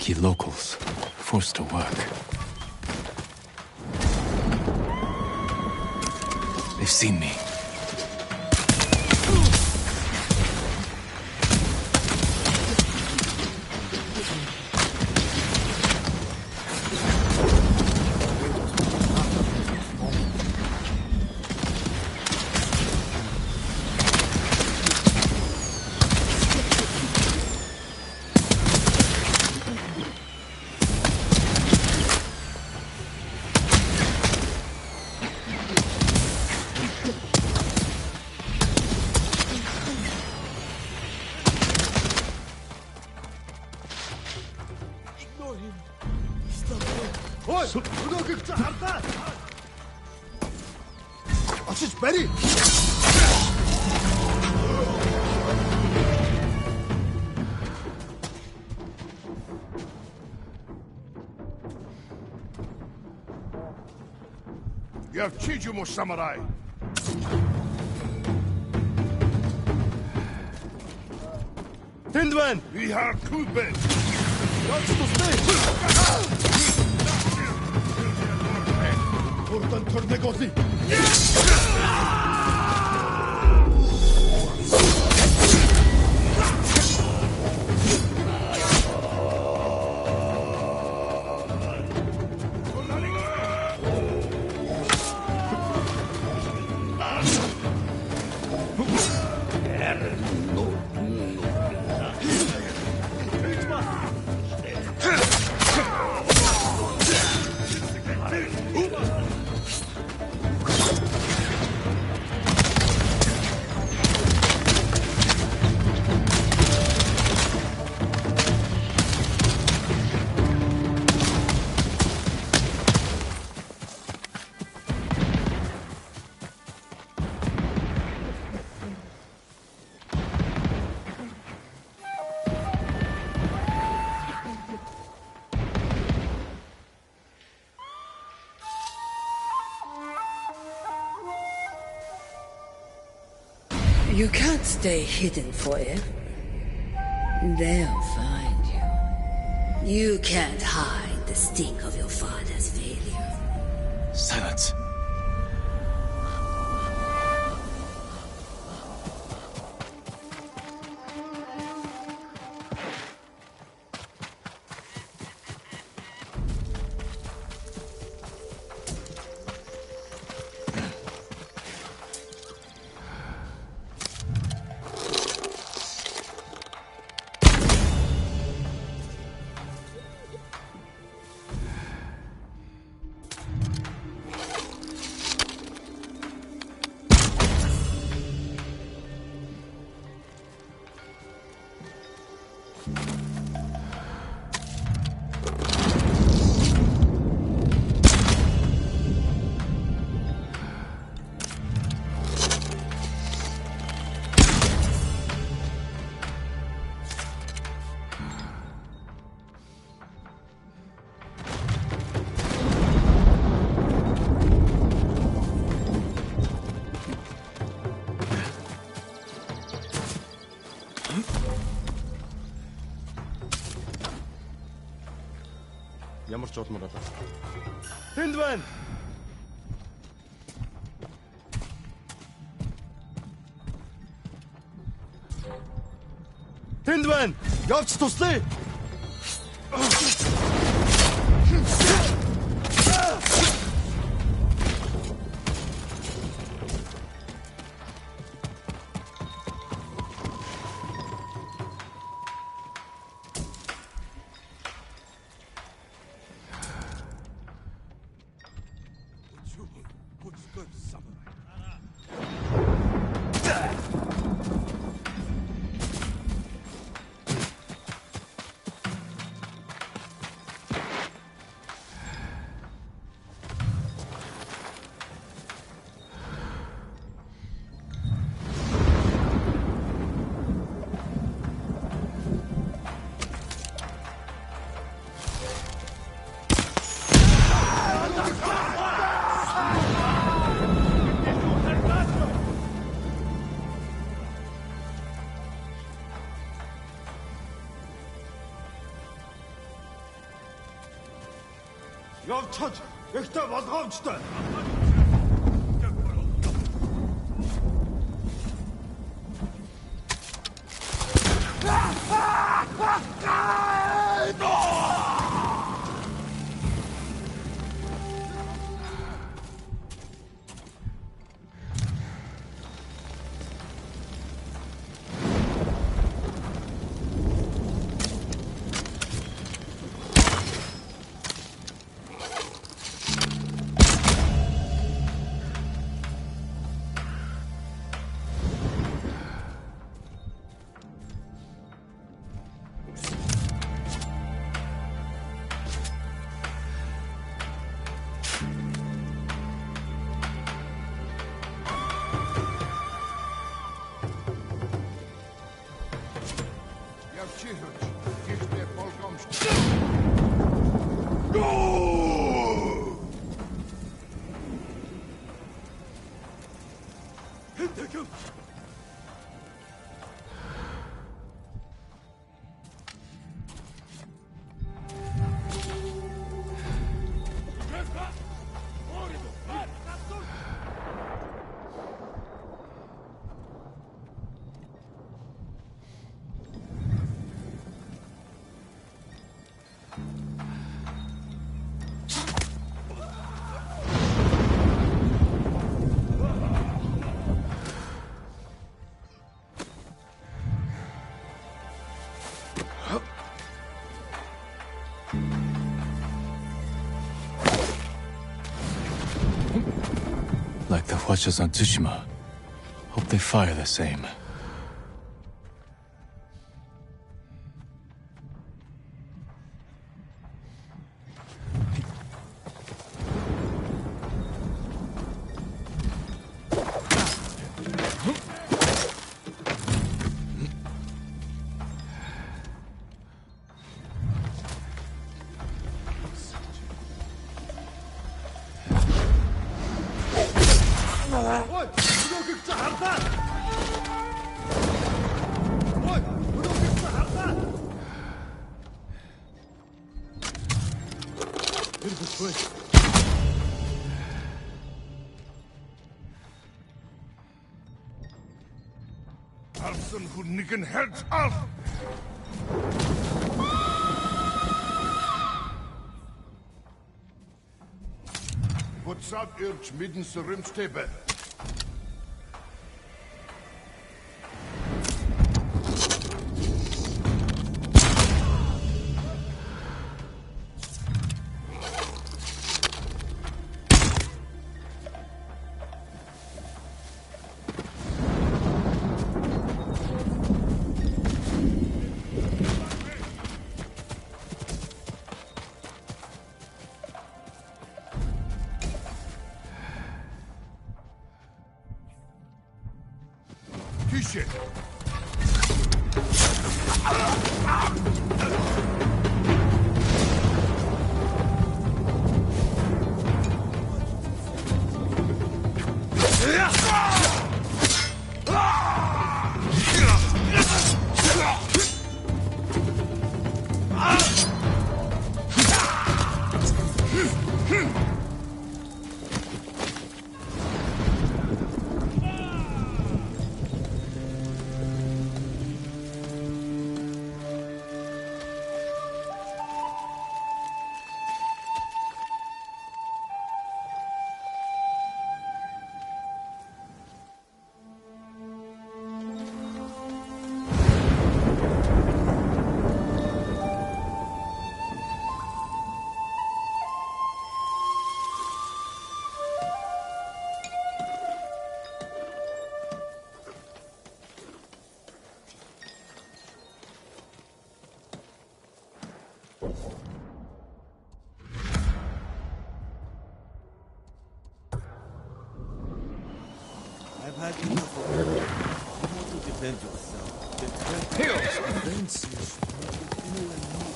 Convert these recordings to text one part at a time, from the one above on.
Unlucky locals, forced to work. They've seen me. You have Chijumo Samurai. Tindwan! We have Kuben. Oradan törde gozi. You can't stay hidden forever. They'll find you. You can't hide the stink of your father's failure. Silence. Ямар ч удмаар болоо. Тэнд байна. Тэнд байна. Явж туслая. Явцад ихтэй болгоомжтой. Like the watchers on Tsushima. Hope they fire the same. Alson who nicken heads off! What's up, Irch, midden zu Rimstebe? Shit. I've had enough of it. You want to defend yourself. Defense is you and me.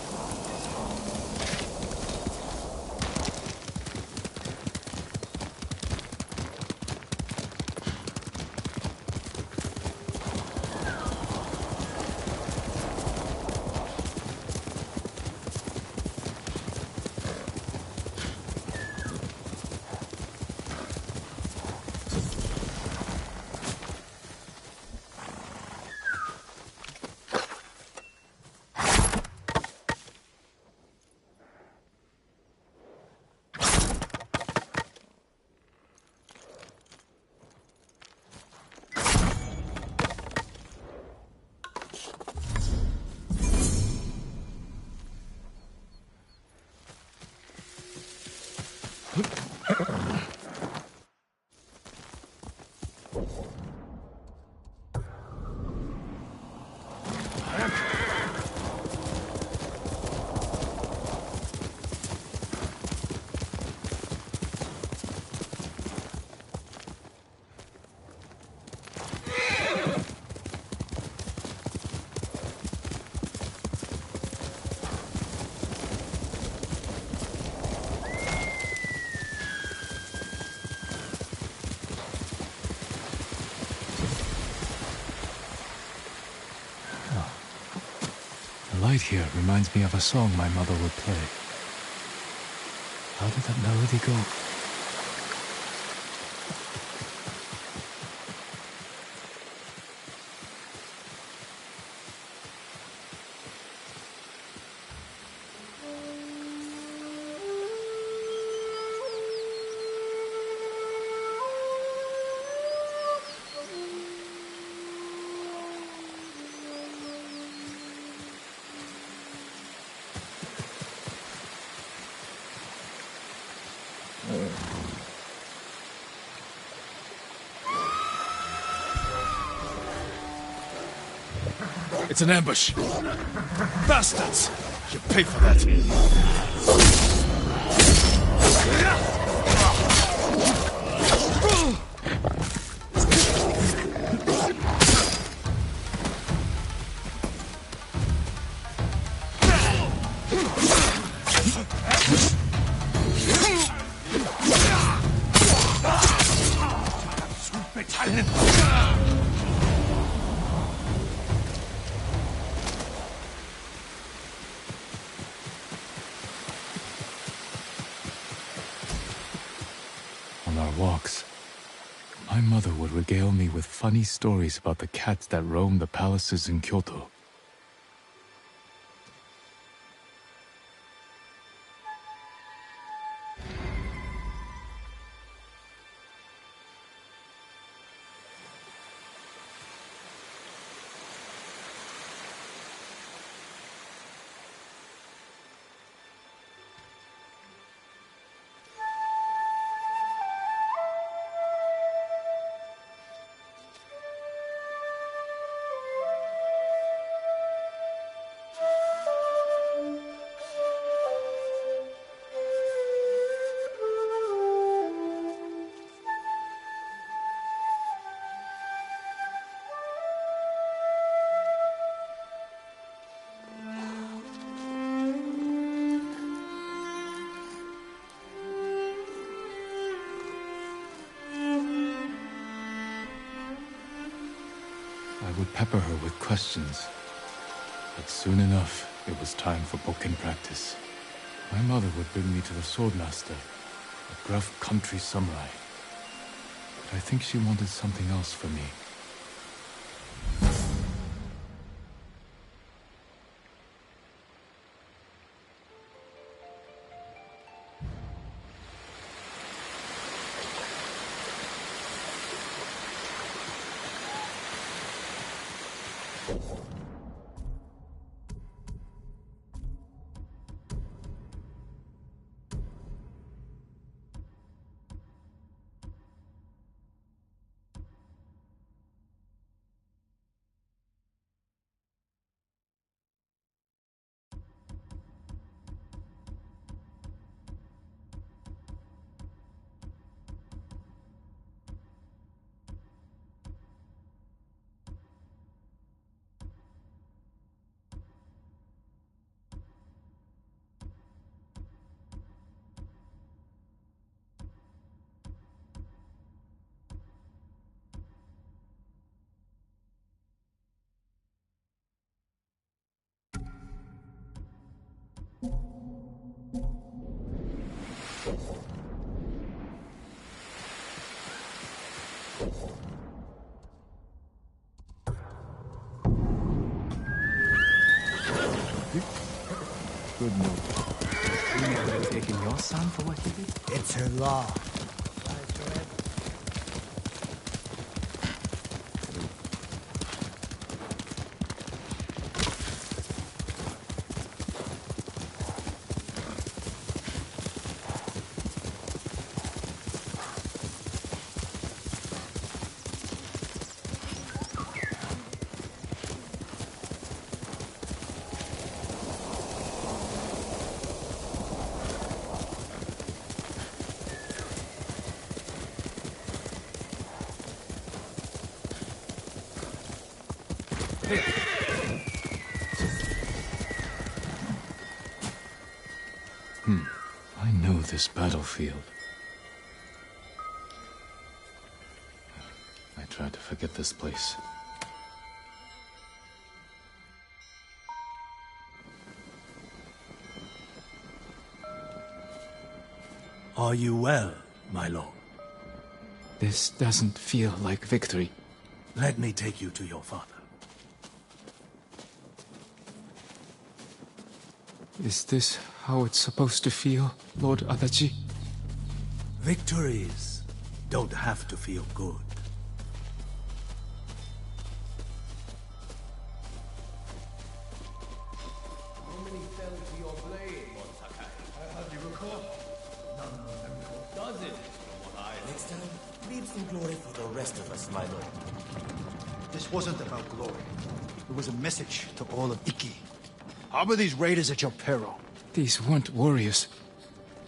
The light here reminds me of a song my mother would play. How did that melody go? It's an ambush. Bastards! You pay for that. On our walks, my mother would regale me with funny stories about the cats that roam the palaces in Kyoto. I would pepper her with questions, but soon enough, it was time for bokken practice. My mother would bring me to the swordmaster, a gruff country samurai. But I think she wanted something else for me. Good move. You never taken your son for what he did? It's her law. I know this battlefield. I tried to forget this place. Are you well, my lord? This doesn't feel like victory. Let me take you to your father. Is this how it's supposed to feel, Lord Adachi? Victories don't have to feel good. How many fell to your blade, Sakai? I hardly recall. None memorable. Does it? From what I Next time, leave some glory for the rest of us, my lord. This wasn't about glory. It was a message to all of Iki. Harbor these raiders at your peril. These weren't warriors.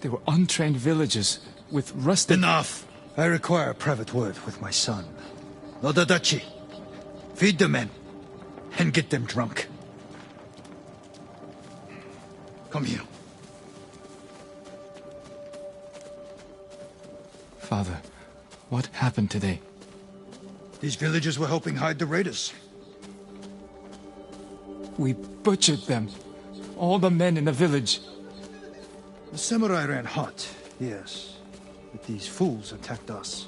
They were untrained villagers with rusted... Enough! I require a private word with my son. Lord Adachi, feed the men and get them drunk. Come here. Father, what happened today? These villagers were helping hide the raiders. We butchered them. All the men in the village. The samurai ran hot, yes. But these fools attacked us.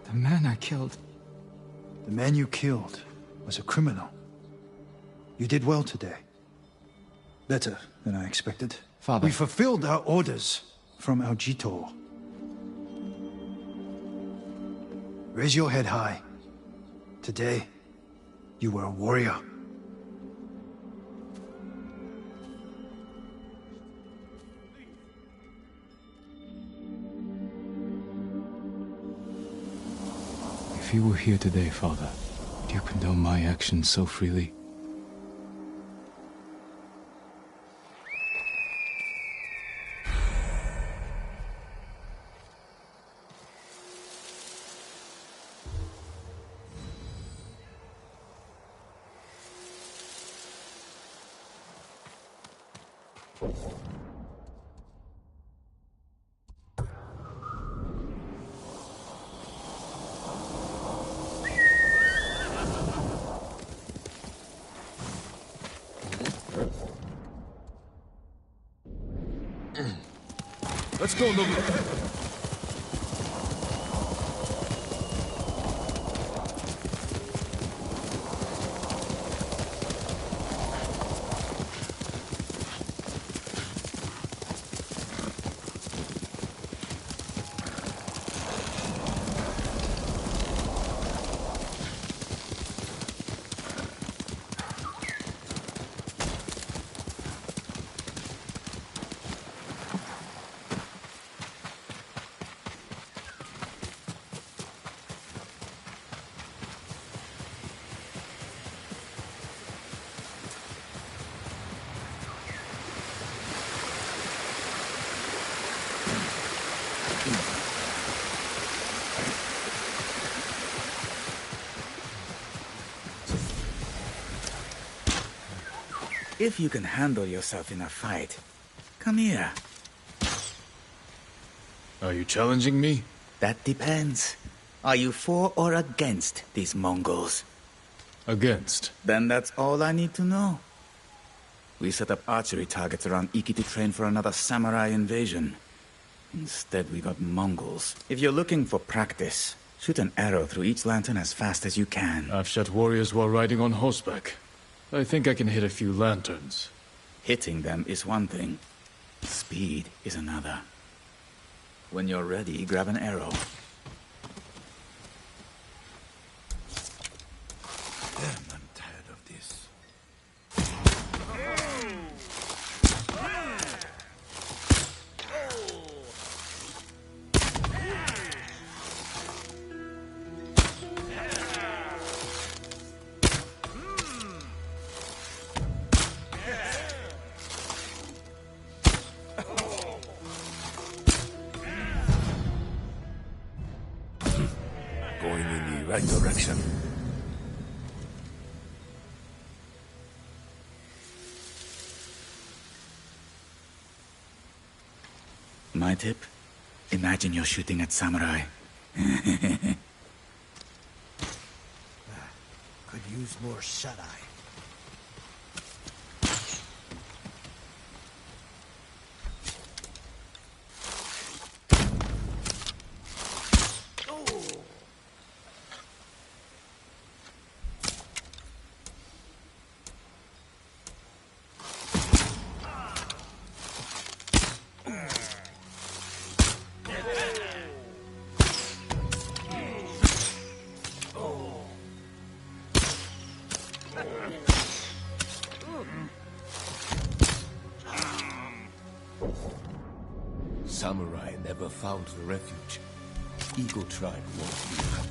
The man I killed. The man you killed was a criminal. You did well today. Better than I expected. Father. We fulfilled our orders from our Jito. Raise your head high. Today, you were a warrior. If you were here today, Father, would you condone my actions so freely? Let's go, Nobu. If you can handle yourself in a fight, come here. Are you challenging me? That depends. Are you for or against these Mongols? Against. Then that's all I need to know. We set up archery targets around Iki to train for another samurai invasion. Instead, we got Mongols. If you're looking for practice, shoot an arrow through each lantern as fast as you can. I've shot warriors while riding on horseback. I think I can hit a few lanterns. Hitting them is one thing. Speed is another. When you're ready, grab an arrow. Damn, I'm tired of this. going in the right direction. My tip? Imagine you're shooting at samurai. Could use more shut-eye. Samurai never found the refuge. Eagle tribe won't leave.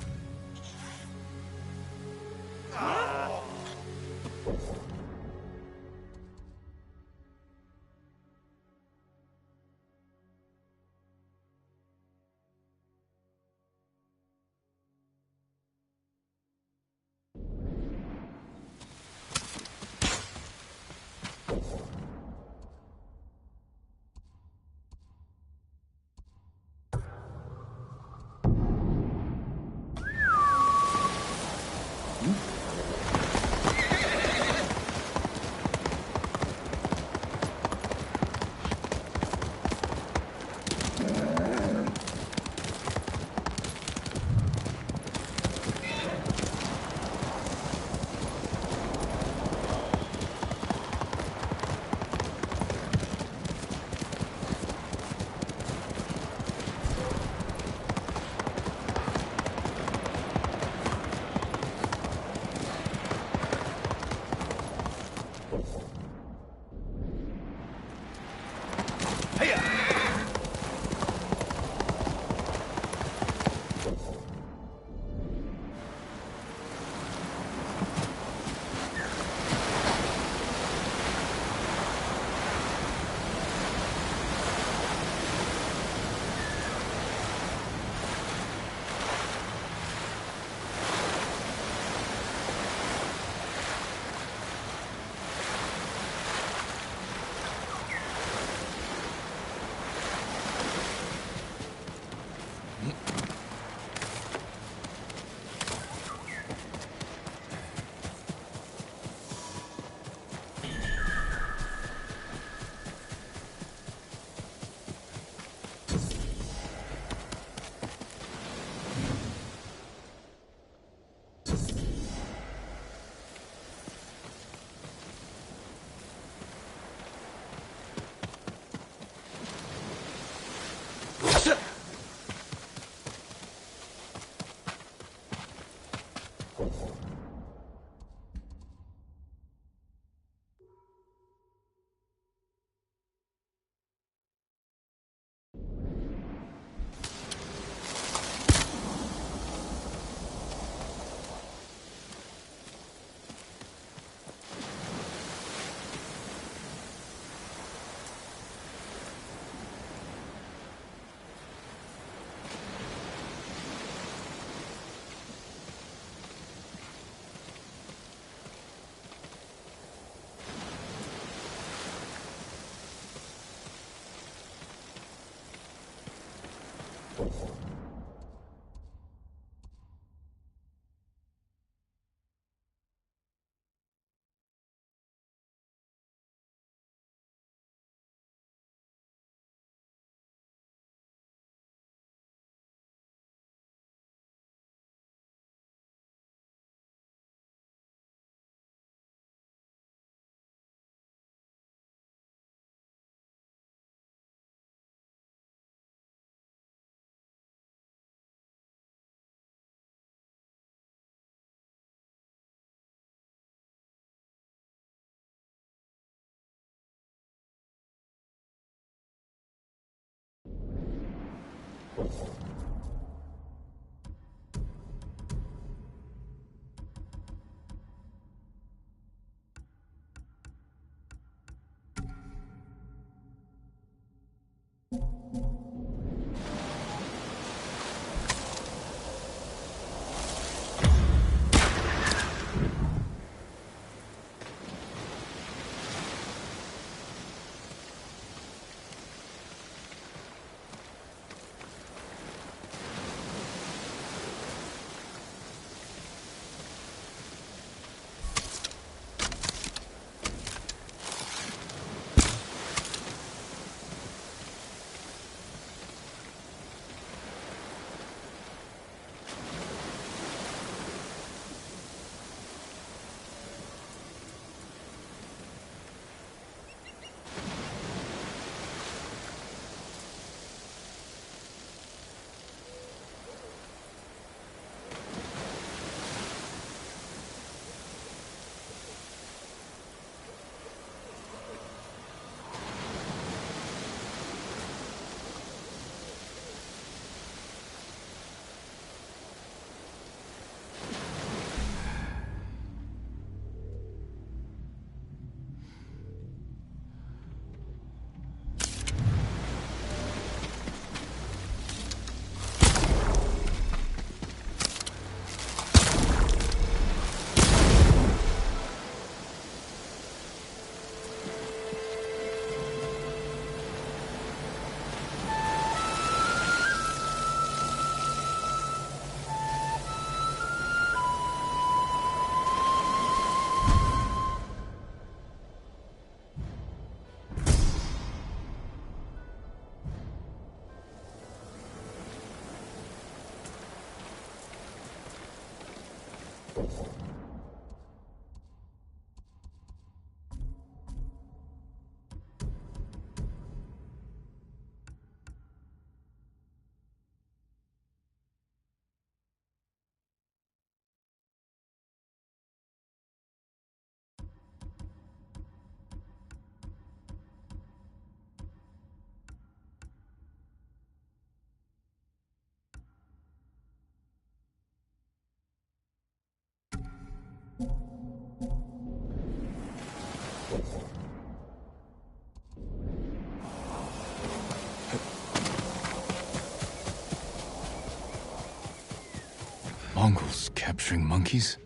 Mongols capturing monkeys?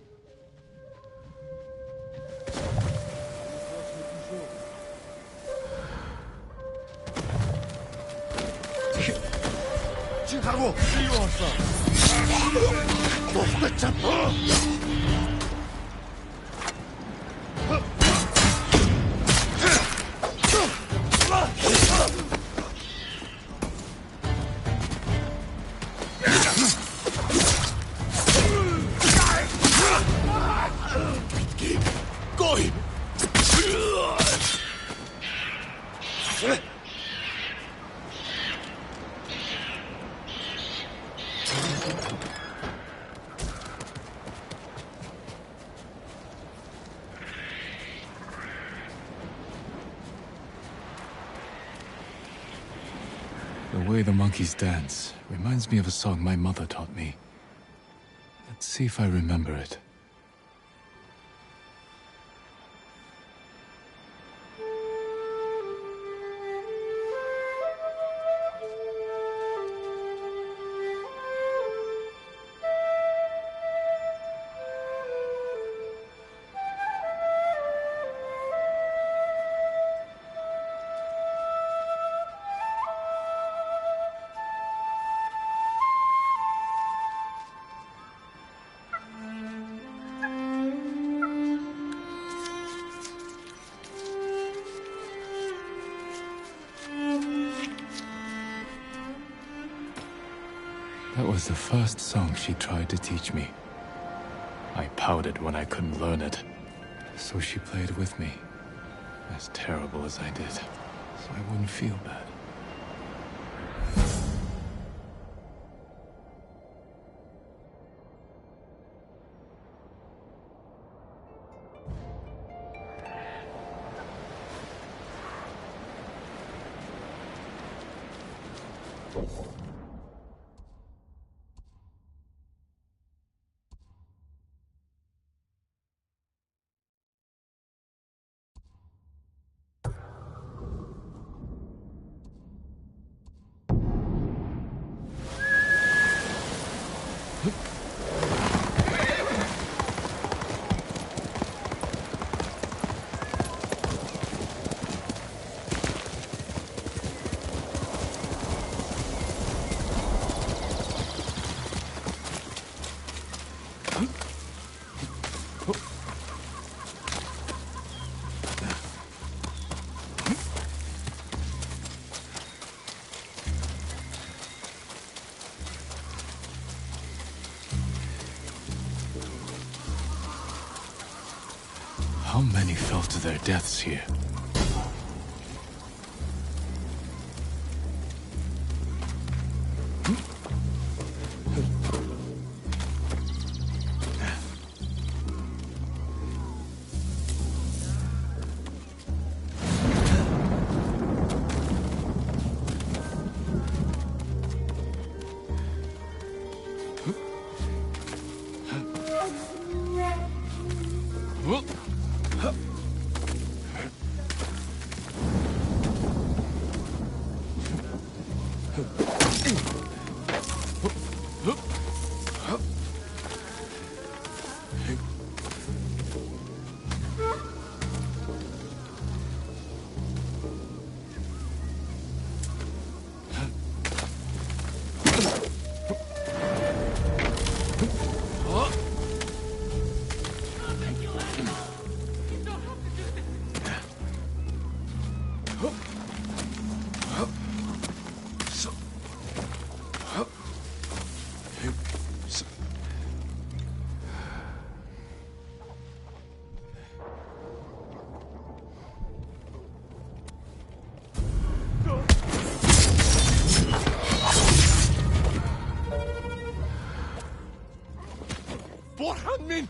진하고 뛰어왔어. 목을 잡아. The way the monkeys dance reminds me of a song my mother taught me. Let's see if I remember it. That was the first song she tried to teach me. I pouted when I couldn't learn it, so she played with me, as terrible as I did, so I wouldn't feel bad. How many fell to their deaths here? beforehand, man!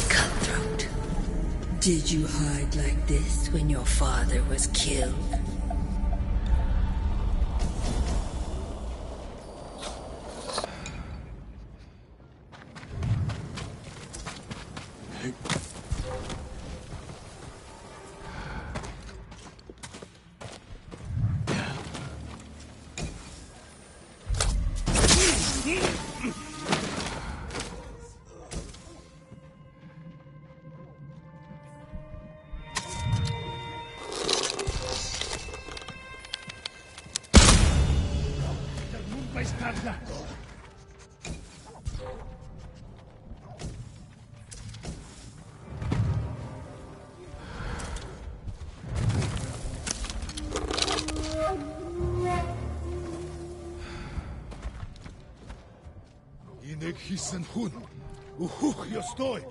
Cutthroat. Did you hide like this when your father was killed? Inek hissen hun. Uhuch, yo stoi.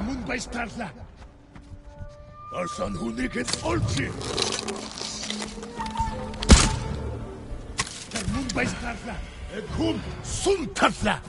Mun bei Starla. Arsan hunik et olchi. Mun bei Starla. Ekum sun Tarla.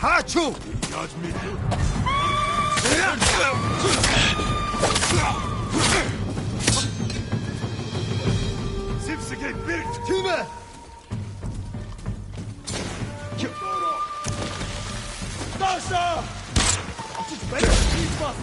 Hachu! Judge me. Zipsige Bild! Tüme! Dasha! Just better keep up!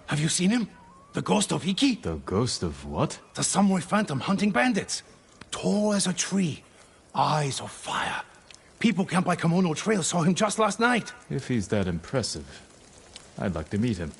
Have you seen him? The ghost of Iki? The ghost of what? The samurai phantom hunting bandits. Tall as a tree. Eyes of fire. People camped by Kimono Trail saw him just last night. If he's that impressive, I'd like to meet him.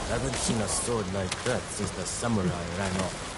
Haven't seen a sword like that since the samurai ran off.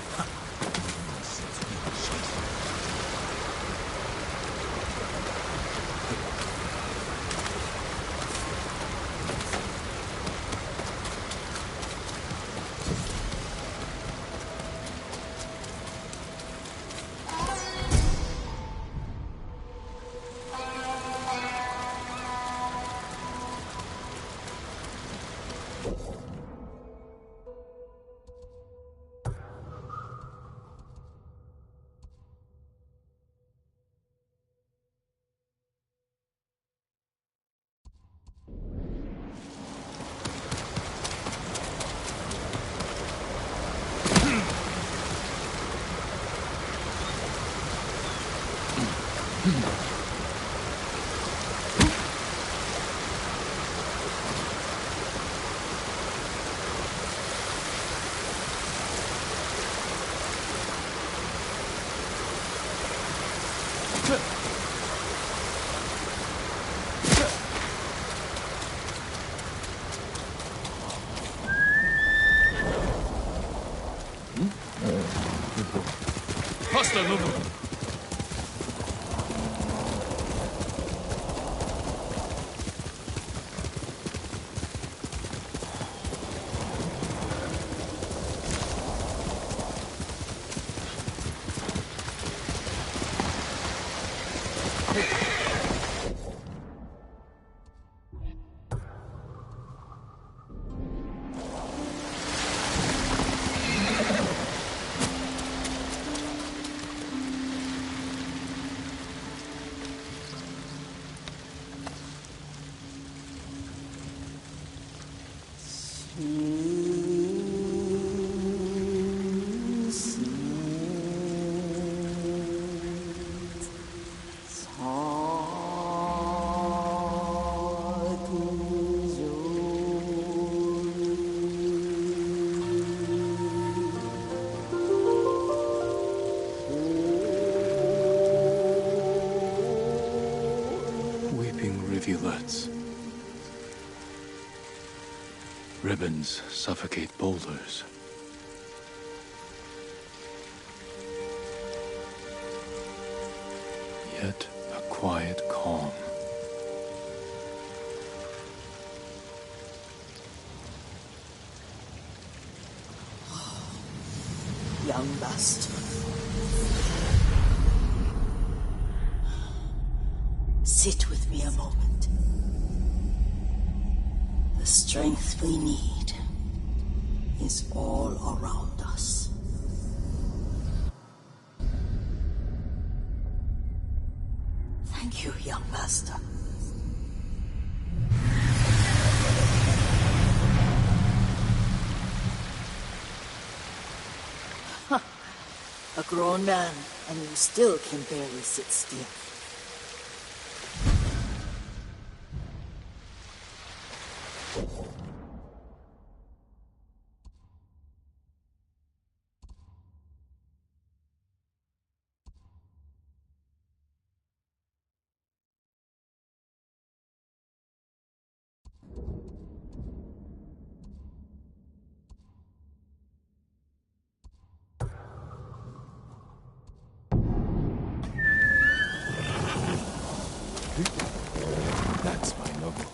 Hostile movement. Rivulets. Ribbons suffocate boulders. Yet a quiet calm. Young master. Sit with me a moment. The strength we need is all around us. Thank you, young master. A grown man, and you still can barely sit still. That's my noble.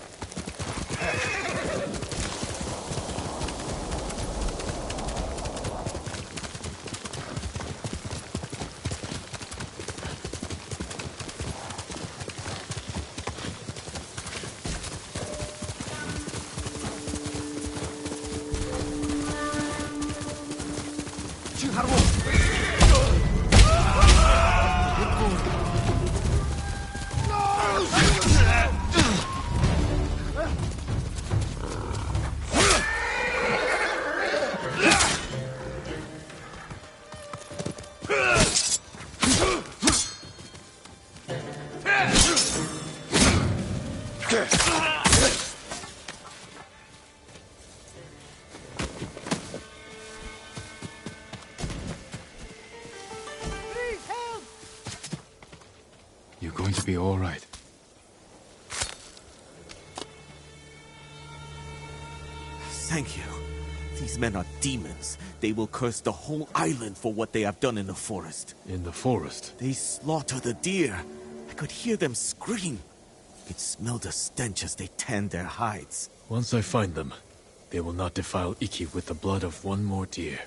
You're going to be all right. Thank you. These men are demons. They will curse the whole island for what they have done in the forest. In the forest? They slaughter the deer. I could hear them scream. I could smell the stench as they tanned their hides. Once I find them, they will not defile Iki with the blood of one more deer.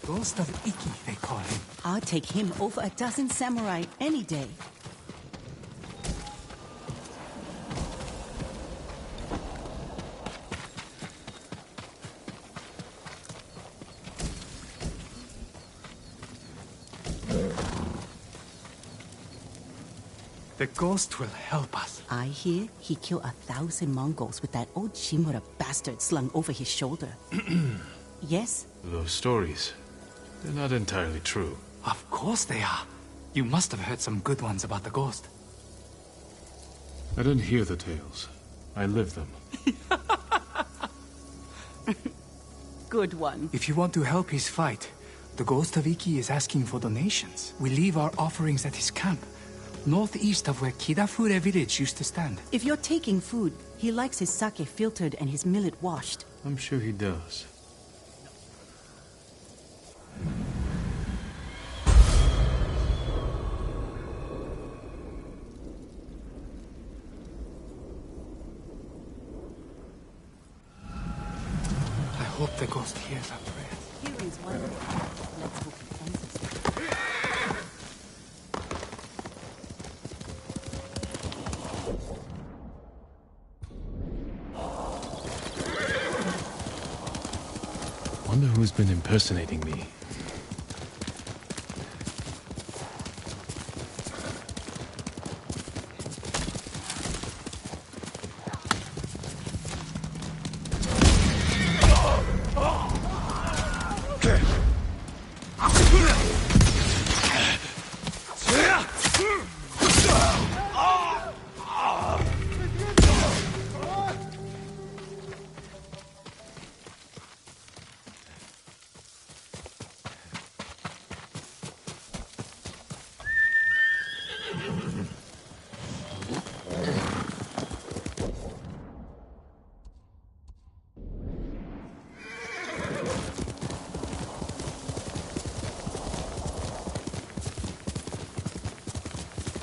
Ghost of Iki, they call him. I'll take him over a dozen samurai any day. The ghost will help us. I hear he killed 1,000 Mongols with that old Shimura bastard slung over his shoulder. Yes? Those stories, they're not entirely true. Of course they are. You must have heard some good ones about the ghost. I didn't hear the tales. I lived them. Good one. If you want to help his fight, the ghost of Iki is asking for donations. We leave our offerings at his camp, northeast of where Kidafure village used to stand. If you're taking food, he likes his sake filtered and his millet washed. I'm sure he does. I hope the ghost hears our prayers. Hearing's wonderful. Let's hope he answers. Wonder who's been impersonating me.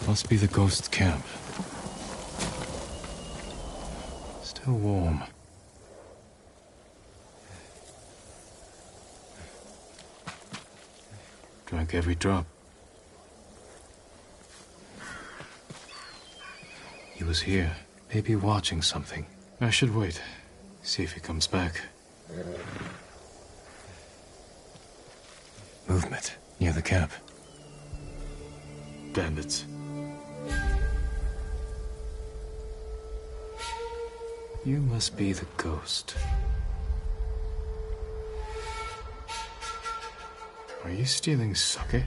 Must be the ghost camp. Still warm. Drank every drop. He was here, maybe watching something. I should wait, see if he comes back. Movement near the camp. Bandits. You must be the ghost. Are you stealing sake?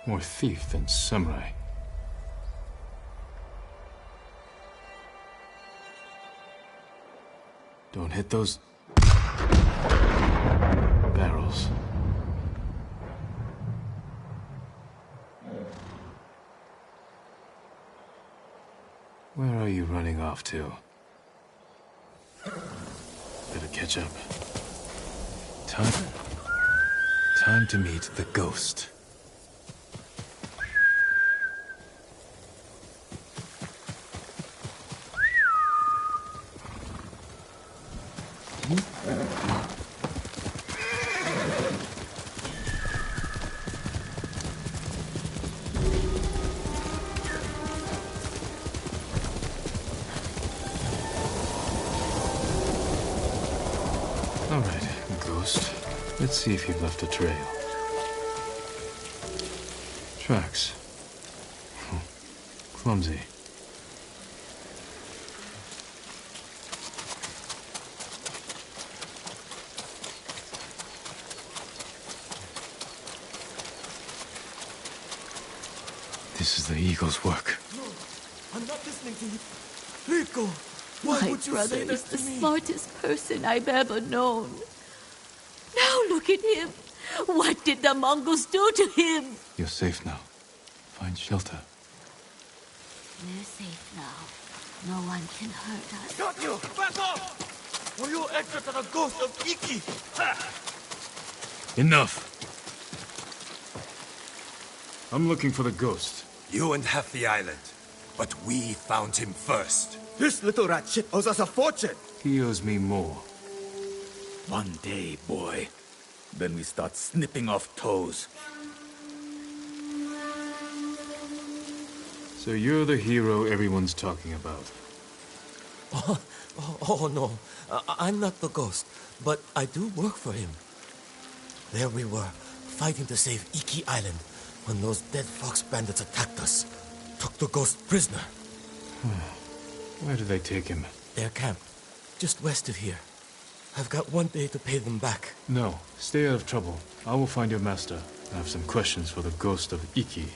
More thief than samurai. Don't hit those barrels. Where are you running off to? Better catch up. Time to meet the ghost. All right, ghost. Let's see if you've left a trail. Tracks. Clumsy. This is the Eagle's work. No, I'm not listening to you. Rico, why My would you brother say that is the to me? smartest person I've ever known. Now look at him. What did the Mongols do to him? You're safe now. Find shelter. We're safe now. No one can hurt us. Got you! Back off! Or you'll answer to the ghost of Iki! Enough! I'm looking for the ghost. You wouldn't have the island, but we found him first. This little rat shit owes us a fortune! He owes me more. One day, boy. Then we start snipping off toes. So you're the hero everyone's talking about. Oh no, I'm not the ghost, but I do work for him. There we were, fighting to save Iki Island, when those dead fox bandits attacked us. Took the ghost prisoner. Where did they take him? Their camp, just west of here. I've got one day to pay them back. No, stay out of trouble. I will find your master. I have some questions for the ghost of Iki.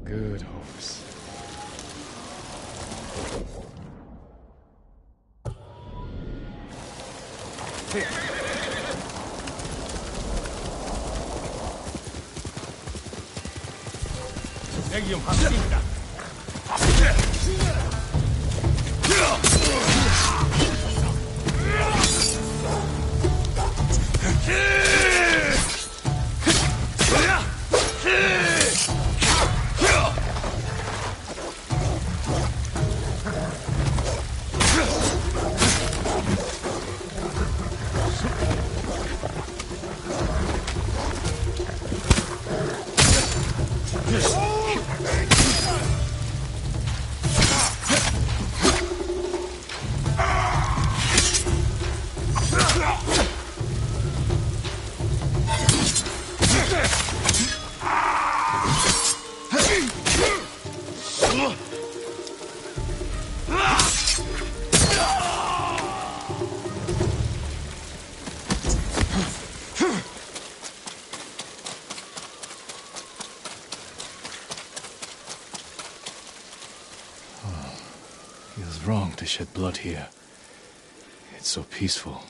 Good horse. Legium Hastinda. Feels wrong to shed blood here. It's so peaceful.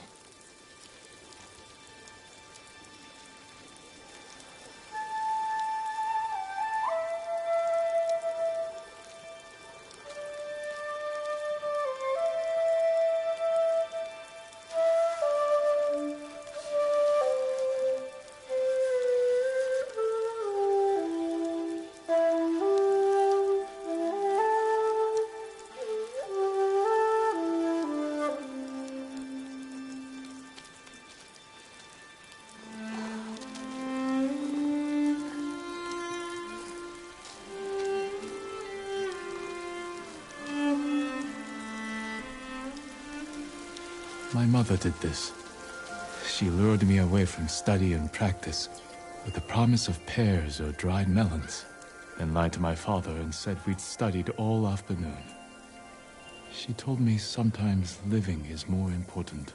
My mother did this. She lured me away from study and practice with the promise of pears or dried melons, then lied to my father and said we'd studied all afternoon. She told me sometimes living is more important.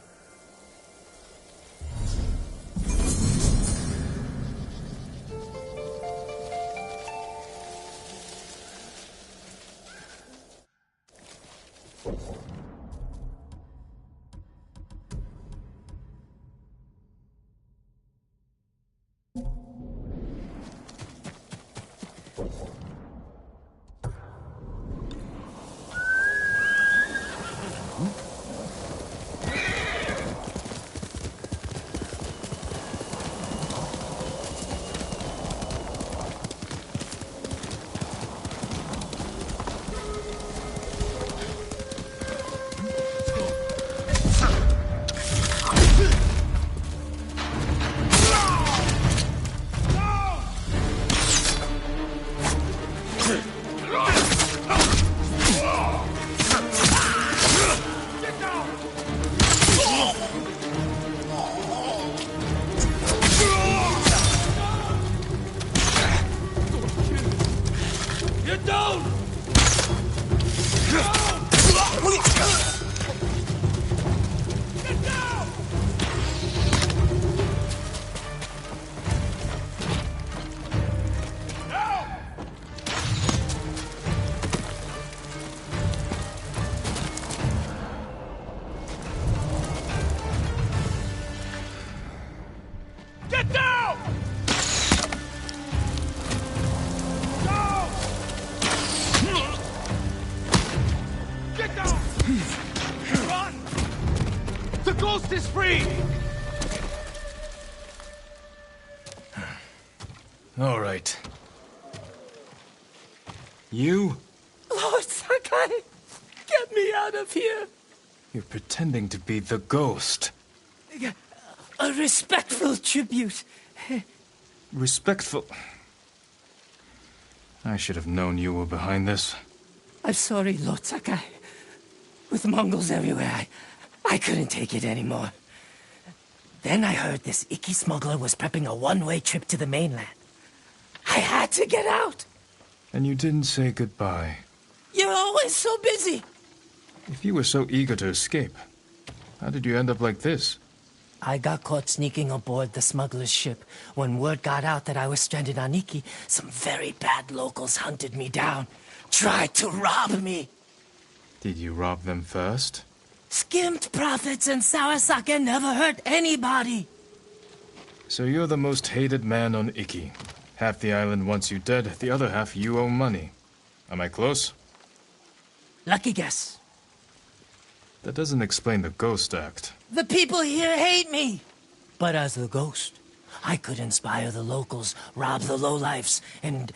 All right. You? Lord Sakai, get me out of here. You're pretending to be the ghost. A respectful tribute. Respectful? I should have known you were behind this. I'm sorry, Lord Sakai. With Mongols everywhere, I couldn't take it anymore. Then I heard this Iki smuggler was prepping a one-way trip to the mainland. I had to get out. And you didn't say goodbye. You're always so busy. If you were so eager to escape, how did you end up like this? I got caught sneaking aboard the smuggler's ship. When word got out that I was stranded on Iki, some very bad locals hunted me down. Tried to rob me. Did you rob them first? Skimmed profits and sour sake never hurt anybody. So you're the most hated man on Iki. Half the island wants you dead, the other half you owe money. Am I close? Lucky guess. That doesn't explain the ghost act. The people here hate me. But as the ghost, I could inspire the locals, rob the lowlifes, and...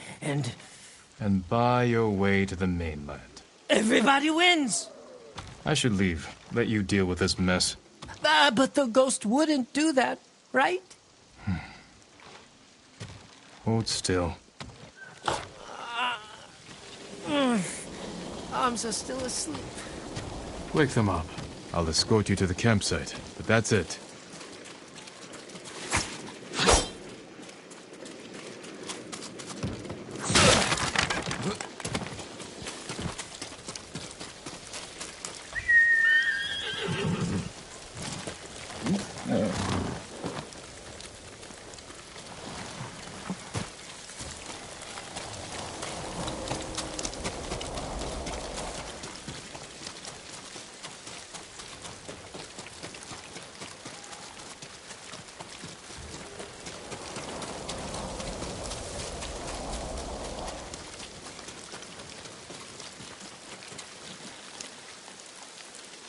And buy your way to the mainland. Everybody wins. I should leave. Let you deal with this mess. But the ghost wouldn't do that, right? Hold still. Arms are still asleep. Wake them up. I'll escort you to the campsite, but that's it.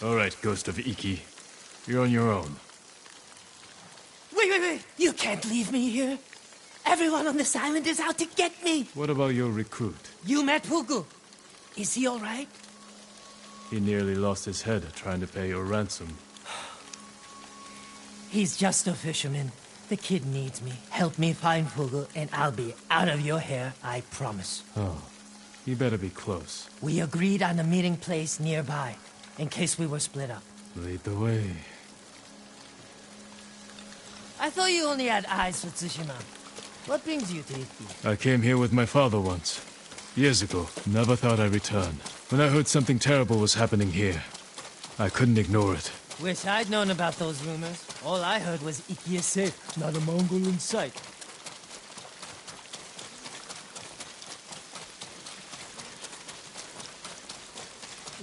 All right, Ghost of Iki. You're on your own. Wait. You can't leave me here. Everyone on this island is out to get me. What about your recruit? You met Pugu. Is he all right? He nearly lost his head trying to pay your ransom. He's just a fisherman. The kid needs me. Help me find Pugu, and I'll be out of your hair, I promise. Oh, you better be close. We agreed on a meeting place nearby, in case we were split up. Lead the way. I thought you only had eyes for Tsushima. What brings you to Iki? I came here with my father once. Years ago. Never thought I'd return. When I heard something terrible was happening here, I couldn't ignore it. Wish I'd known about those rumors. All I heard was Iki is safe, not a Mongol in sight.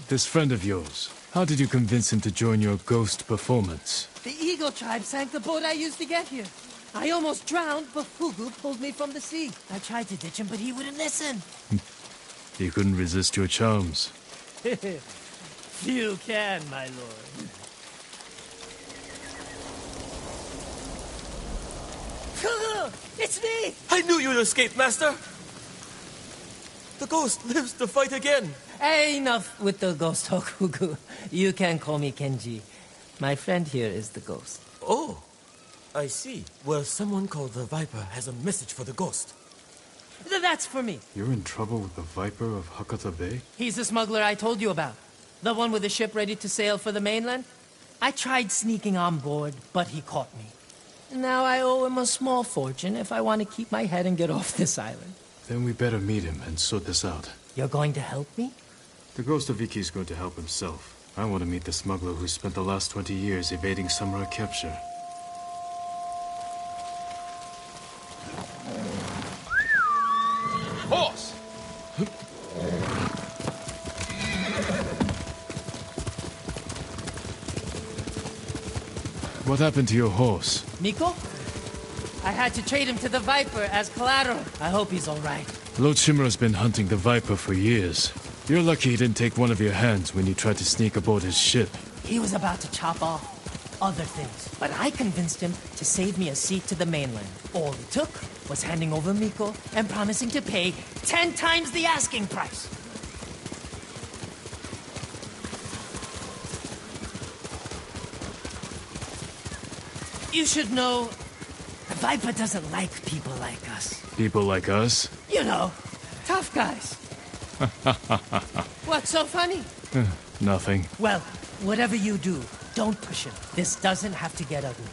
this friend of yours, how did you convince him to join your ghost performance? The Eagle tribe sank the boat I used to get here. I almost drowned, but Fugu pulled me from the sea. I tried to ditch him, but he wouldn't listen. He couldn't resist your charms. You can, my lord. Fugu! It's me! I knew you'd escape, Master! The ghost lives to fight again! Hey, enough with the ghost talk, Fugu. You can call me Kenji. My friend here is the ghost. Oh, I see. Well, someone called the Viper has a message for the ghost. That's for me. You're in trouble with the Viper of Hakata Bay? He's the smuggler I told you about. The one with the ship ready to sail for the mainland. I tried sneaking on board, but he caught me. Now I owe him a small fortune if I want to keep my head and get off this island. Then we better meet him and sort this out. You're going to help me? The ghost of Iki is going to help himself. I want to meet the smuggler who spent the last 20 years evading samurai capture. Horse! What happened to your horse? Miko? I had to trade him to the Viper as collateral. I hope he's all right. Lord Shimura's been hunting the Viper for years. You're lucky he didn't take one of your hands when you tried to sneak aboard his ship. He was about to chop off other things, but I convinced him to save me a seat to the mainland. All it took was handing over Miko and promising to pay 10 times the asking price. You should know, the Viper doesn't like people like us. People like us? You know, tough guys. What's so funny? Nothing. Well, whatever you do, don't push him. This doesn't have to get ugly.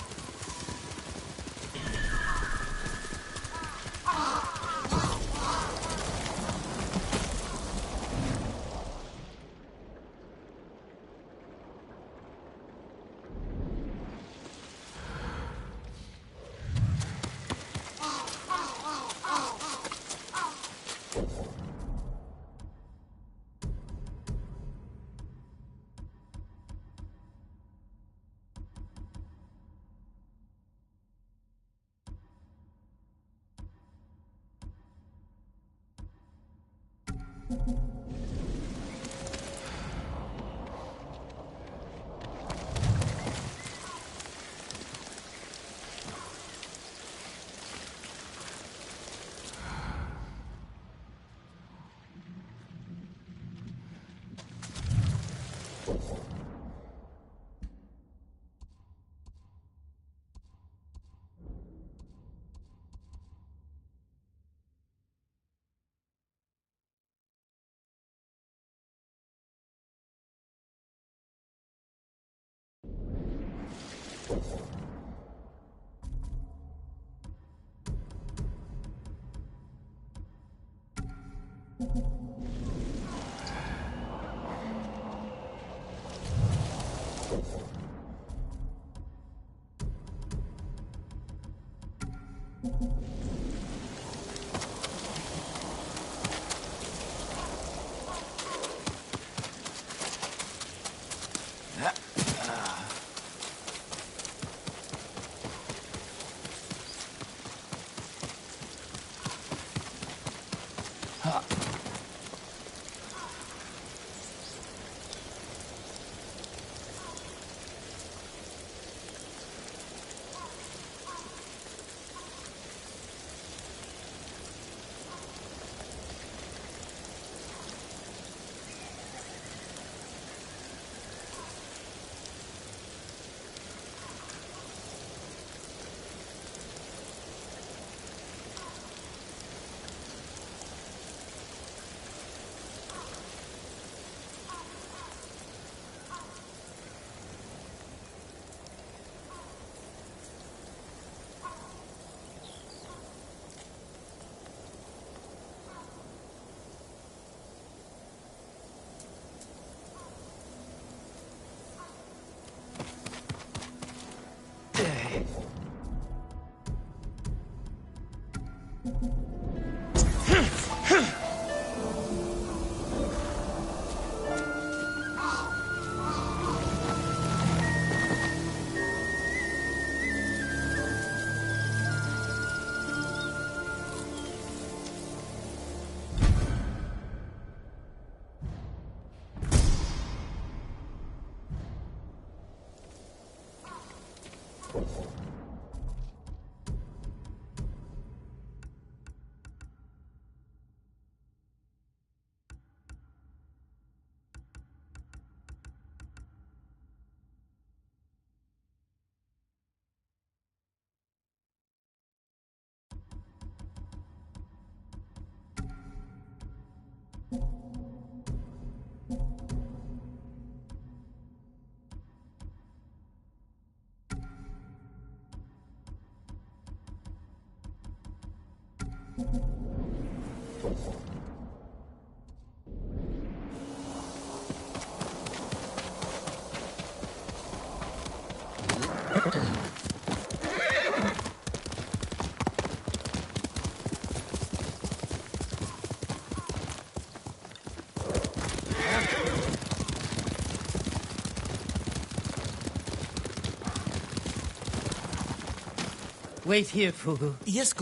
Wait here, Fugu. Yes,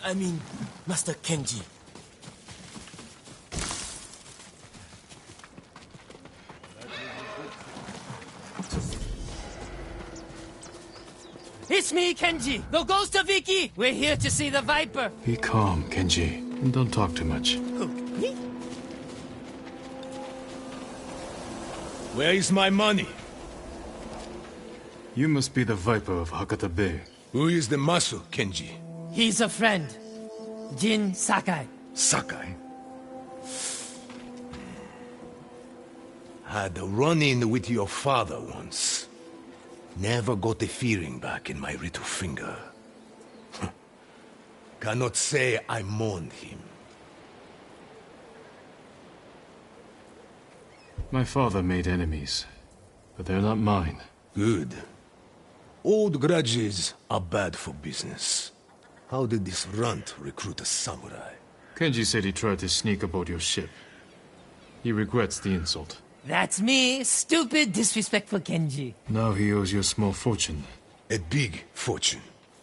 I mean, Master Kenji. It's me, Kenji, the ghost of Iki. We're here to see the Viper. Be calm, Kenji, and don't talk too much. Who, me? Where is my money? You must be the Viper of Hakata Bay. Who is the muscle, Kenji? He's a friend. Jin Sakai. Sakai? Had a run-in with your father once. Never got the feeling back in my little finger. Cannot say I mourned him. My father made enemies, but they're not mine. Good. Old grudges are bad for business. How did this runt recruit a samurai? Kenji said he tried to sneak aboard your ship. He regrets the insult. That's me, stupid, disrespectful Kenji. Now he owes you a small fortune. A big fortune.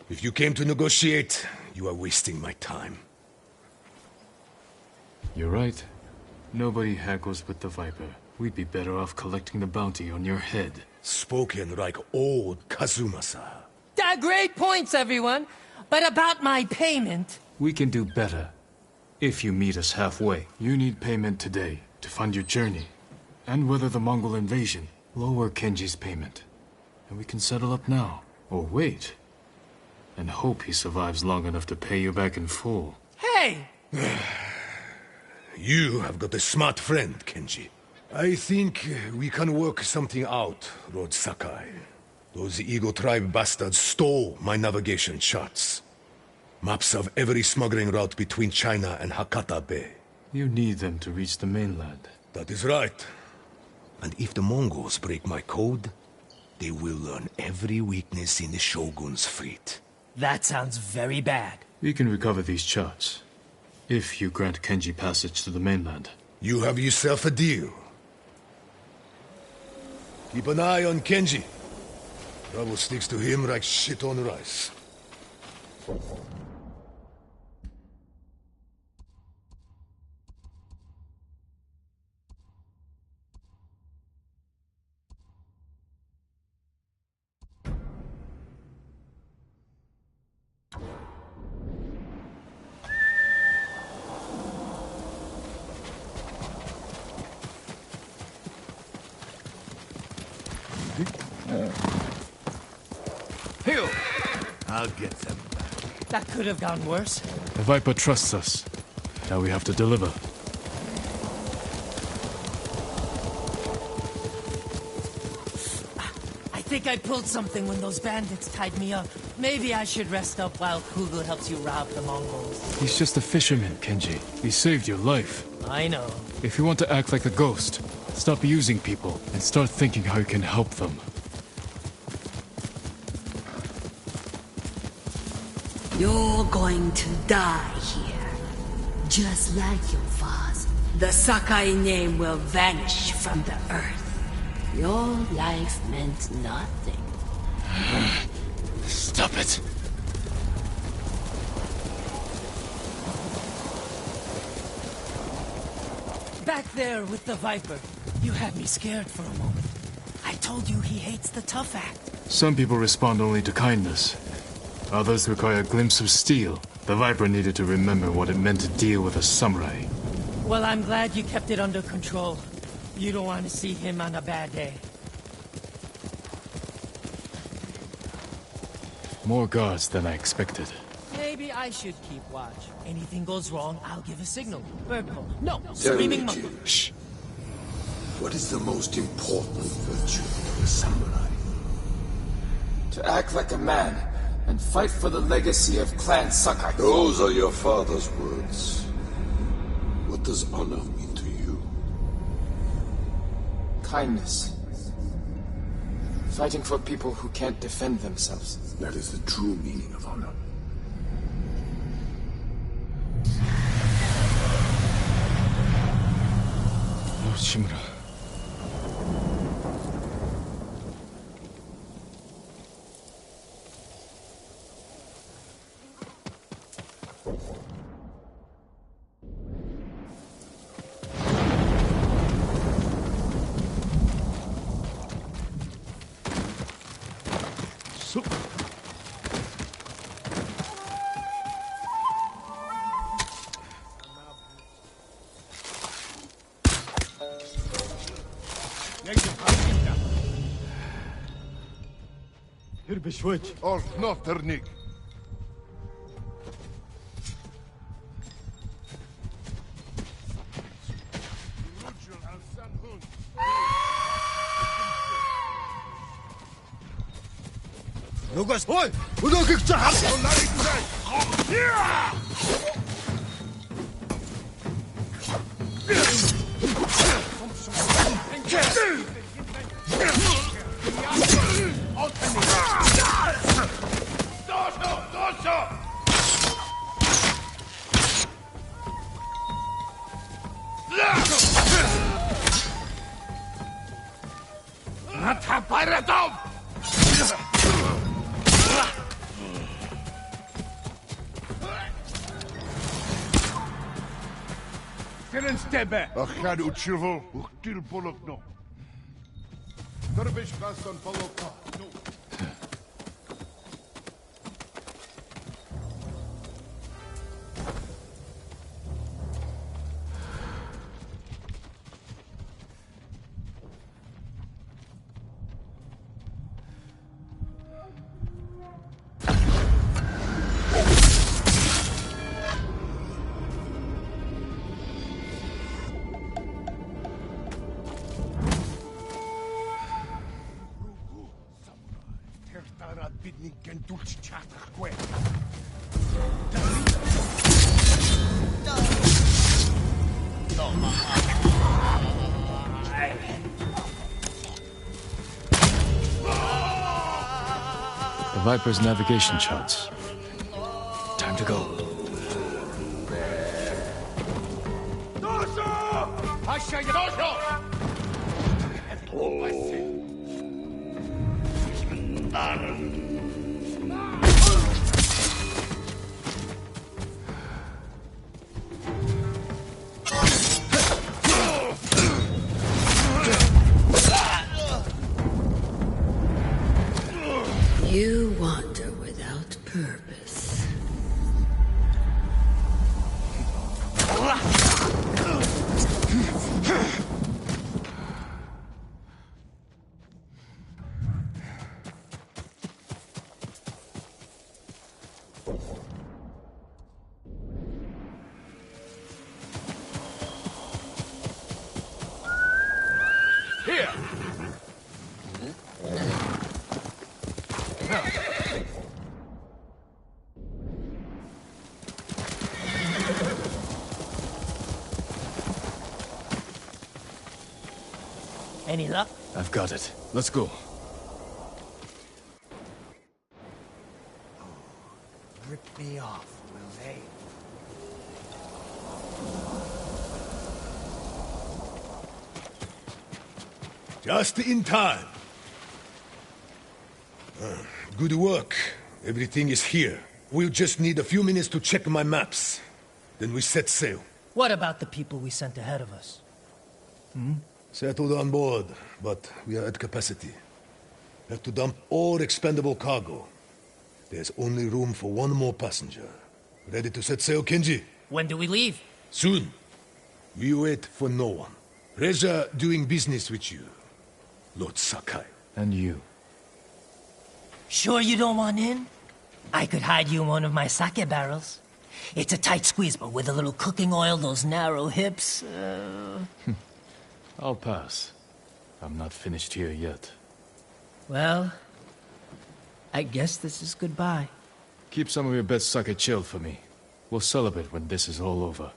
If you came to negotiate, you are wasting my time. You're right. Nobody haggles with the Viper. We'd be better off collecting the bounty on your head. Spoken like old Kazumasa. Great points, everyone. But about my payment... We can do better. If you meet us halfway. You need payment today to fund your journey. And weather the Mongol invasion. Lower Kenji's payment. And we can settle up now. Or wait. And hope he survives long enough to pay you back in full. Hey! You have got a smart friend, Kenji. I think we can work something out, Lord Sakai. Those Eagle Tribe bastards stole my navigation charts. Maps of every smuggling route between China and Hakata Bay. You need them to reach the mainland. That is right. And if the Mongols break my code, they will learn every weakness in the Shogun's fleet. That sounds very bad. We can recover these charts. If you grant Kenji passage to the mainland. You have yourself a deal. Keep an eye on Kenji. Trouble sticks to him like shit on rice. Here! I'll get them back. That could have gone worse. The Viper trusts us. Now we have to deliver. I think I pulled something when those bandits tied me up. Maybe I should rest up while Kugu helps you rob the Mongols. He's just a fisherman, Kenji. He saved your life. I know. If you want to act like a ghost, stop using people and start thinking how you can help them. You're going to die here. Just like your father. The Sakai name will vanish from the earth. Your life meant nothing. Stop it. Back there with the Viper. You had me scared for a moment. I told you he hates the tough act. Some people respond only to kindness. Others require a glimpse of steel. The Viper needed to remember what it meant to deal with a samurai. Well, I'm glad you kept it under control. You don't want to see him on a bad day. More guards than I expected. Maybe I should keep watch. Anything goes wrong, I'll give a signal. Bird call. No, Tell screaming me, monkey. Shh. What is the most important virtue of a samurai? To act like a man and fight for the legacy of Clan Sakai. Those are your father's words. What does honor mean to you? Kindness. Fighting for people who can't defend themselves. That is the true meaning of honor. Lord Shimura. Or Notternik. Lukas, hoi! Hoe doe ik het? Achad uchivel, uchtil polokno. Dervish Gaston Polokno. The Viper's navigation charts. Time to go. You wander without purpose. Here! Any luck? I've got it. Let's go. Rip me off, will they? Just in time. Good work. Everything is here. We'll just need a few minutes to check my maps. Then we set sail. What about the people we sent ahead of us? Settled on board, but we are at capacity. Have to dump all expendable cargo. There's only room for one more passenger. Ready to set sail, Kenji? When do we leave? Soon. We wait for no one. Pleasure doing business with you, Lord Sakai. And you. Sure you don't want in? I could hide you in one of my sake barrels. It's a tight squeeze, but with a little cooking oil, those narrow hips... I'll pass. I'm not finished here yet. Well, I guess this is goodbye. Keep some of your best sake chilled for me. We'll celebrate when this is all over.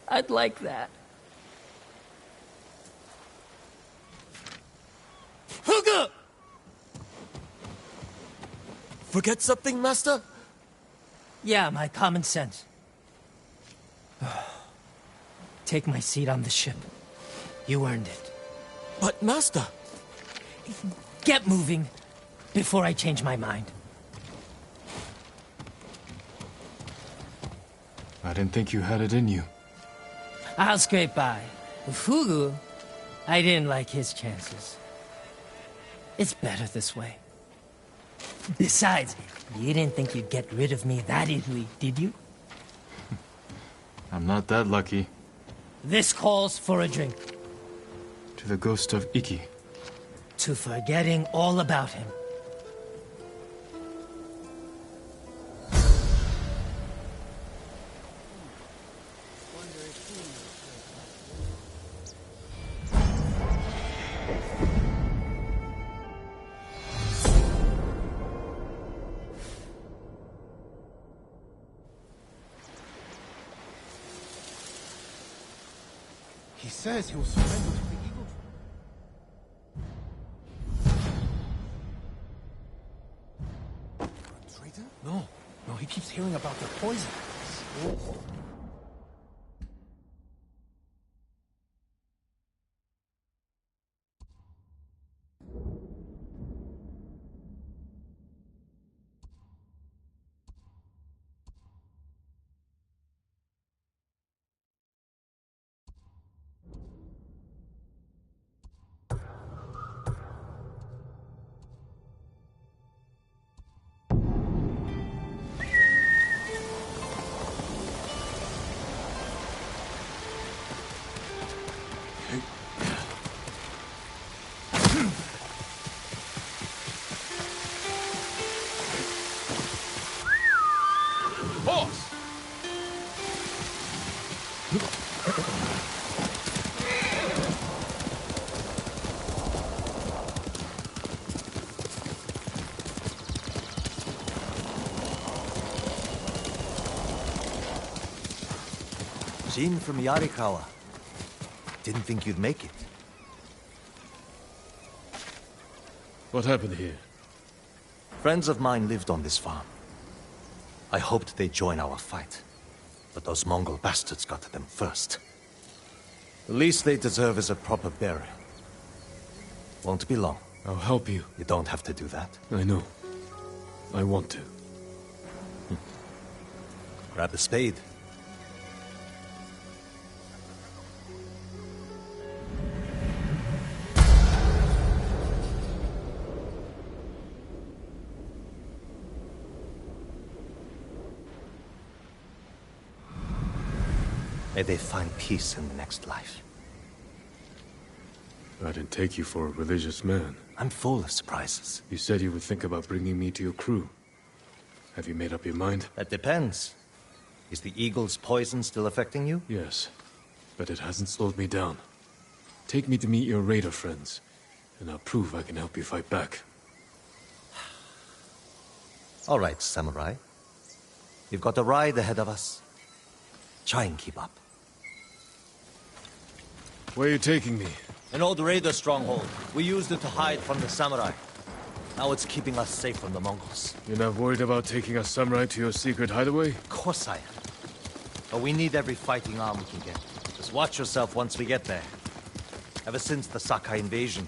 I'd like that. Huga! Forget something, Master? Yeah, my common sense. Take my seat on the ship. You earned it. But, Master... Get moving, before I change my mind. I didn't think you had it in you. I'll scrape by. With Fugu, I didn't like his chances. It's better this way. Besides, you didn't think you'd get rid of me that easily, did you? I'm not that lucky. This calls for a drink. To the ghost of Iki. To forgetting all about him. He says he will surrender to the Eagle. Traitor? No. No, he keeps hearing about the poison. Oh. Jin from Yarikawa. Didn't think you'd make it. What happened here? Friends of mine lived on this farm. I hoped they'd join our fight, but those Mongol bastards got to them first. The least they deserve is a proper burial. Won't be long. I'll help you. You don't have to do that. I know. I want to. Grab the spade. May they find peace in the next life. I didn't take you for a religious man. I'm full of surprises. You said you would think about bringing me to your crew. Have you made up your mind? That depends. Is the eagle's poison still affecting you? Yes, but it hasn't slowed me down. Take me to meet your raider friends, and I'll prove I can help you fight back. All right, samurai. You've got a ride ahead of us. Try and keep up. Where are you taking me? An old raider stronghold. We used it to hide from the samurai. Now it's keeping us safe from the Mongols. You're not worried about taking a samurai to your secret hideaway? Of course I am. But we need every fighting arm we can get. Just watch yourself once we get there. Ever since the Sakai invasion,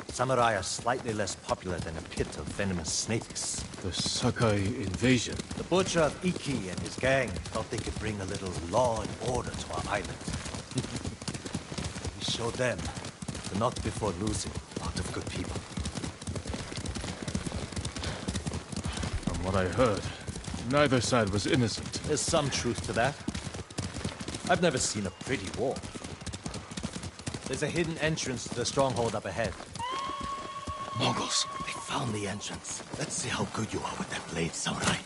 samurai are slightly less popular than a pit of venomous snakes. The Sakai invasion? The butcher of Iki and his gang thought they could bring a little law and order to our island. We showed them but not before losing a lot of good people. From what I heard, neither side was innocent. There's some truth to that. I've never seen a pretty war. There's a hidden entrance to the stronghold up ahead. Mongols, they found the entrance. Let's see how good you are with that blade, samurai.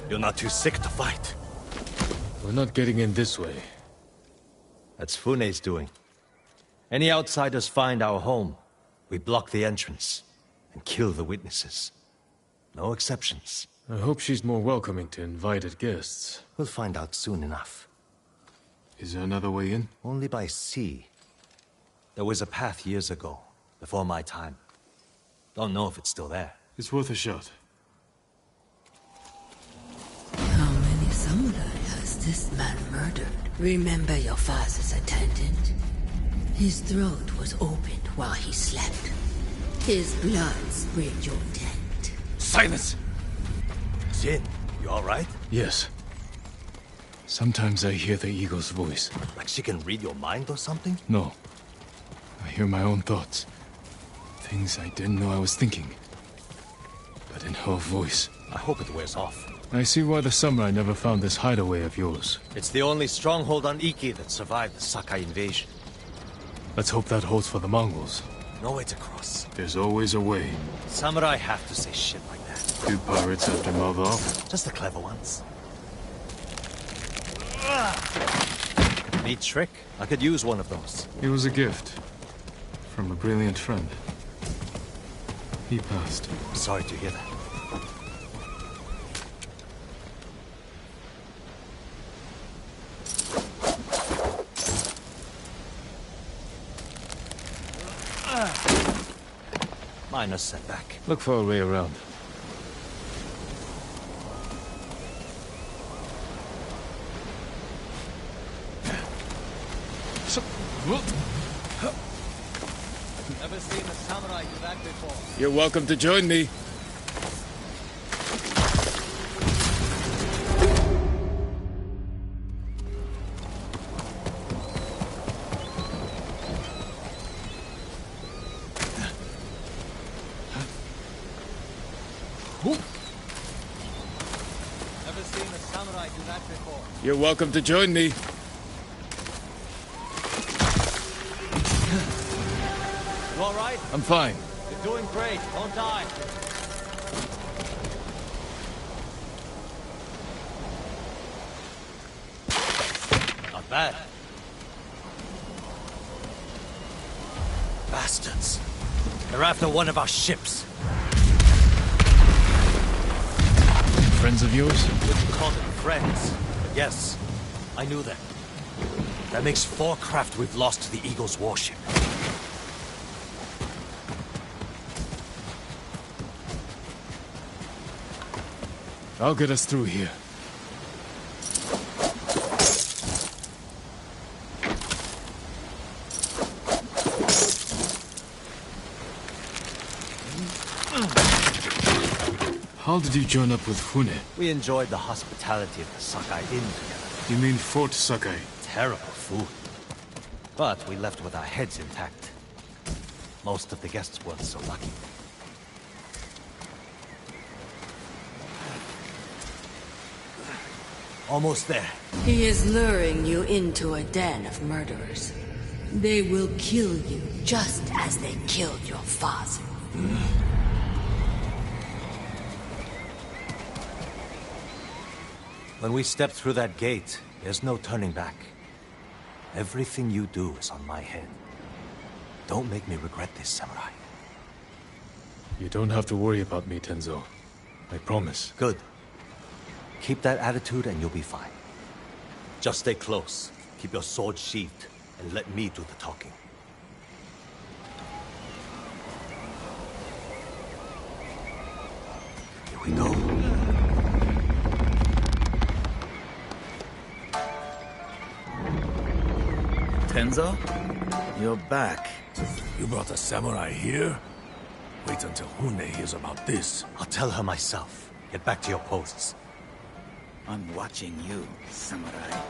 You're not too sick to fight. We're not getting in this way. That's Fune's doing. Any outsiders find our home, we block the entrance and kill the witnesses. No exceptions. I hope she's more welcoming to invited guests. We'll find out soon enough. Is there another way in? Only by sea. There was a path years ago, before my time. Don't know if it's still there. It's worth a shot. How many samurai has this man murdered? Remember your father's attendant? His throat was opened while he slept. His blood sprayed your tent. Silence! Jin, you alright? Yes. Sometimes I hear the eagle's voice. Like she can read your mind or something? No. I hear my own thoughts. Things I didn't know I was thinking. But in her voice. I hope it wears off. I see why the samurai never found this hideaway of yours. It's the only stronghold on Iki that survived the Sakai invasion. Let's hope that holds for the Mongols. No way to cross. There's always a way. Samurai have to say shit like that. Do pirates have to mouth off? Just the clever ones. Neat trick. I could use one of those. It was a gift. From a brilliant friend. He passed. Sorry to hear that. Minor setback. Look for a way around. Never seen a samurai do that before. You're welcome to join me. Never seen a samurai do that before. You're welcome to join me. You alright? I'm fine. You're doing great. Don't die. Not bad. Bastards. They're after one of our ships. Friends of yours? Wouldn't call them friends, but yes, I knew them. That makes 4 craft we've lost to the Eagle's warship. I'll get us through here. How did you join up with Fune? We enjoyed the hospitality of the Sakai Inn together. You mean Fort Sakai? Terrible food. But we left with our heads intact. Most of the guests weren't so lucky. Almost there. He is luring you into a den of murderers. They will kill you just as they killed your father. When we step through that gate, there's no turning back. Everything you do is on my head. Don't make me regret this, samurai. You don't have to worry about me, Tenzo. I promise. Good. Keep that attitude and you'll be fine. Just stay close, keep your sword sheathed, and let me do the talking. Here we go. Tenzo? You're back. You brought a samurai here? Wait until Hune hears about this. I'll tell her myself. Get back to your posts. I'm watching you, samurai.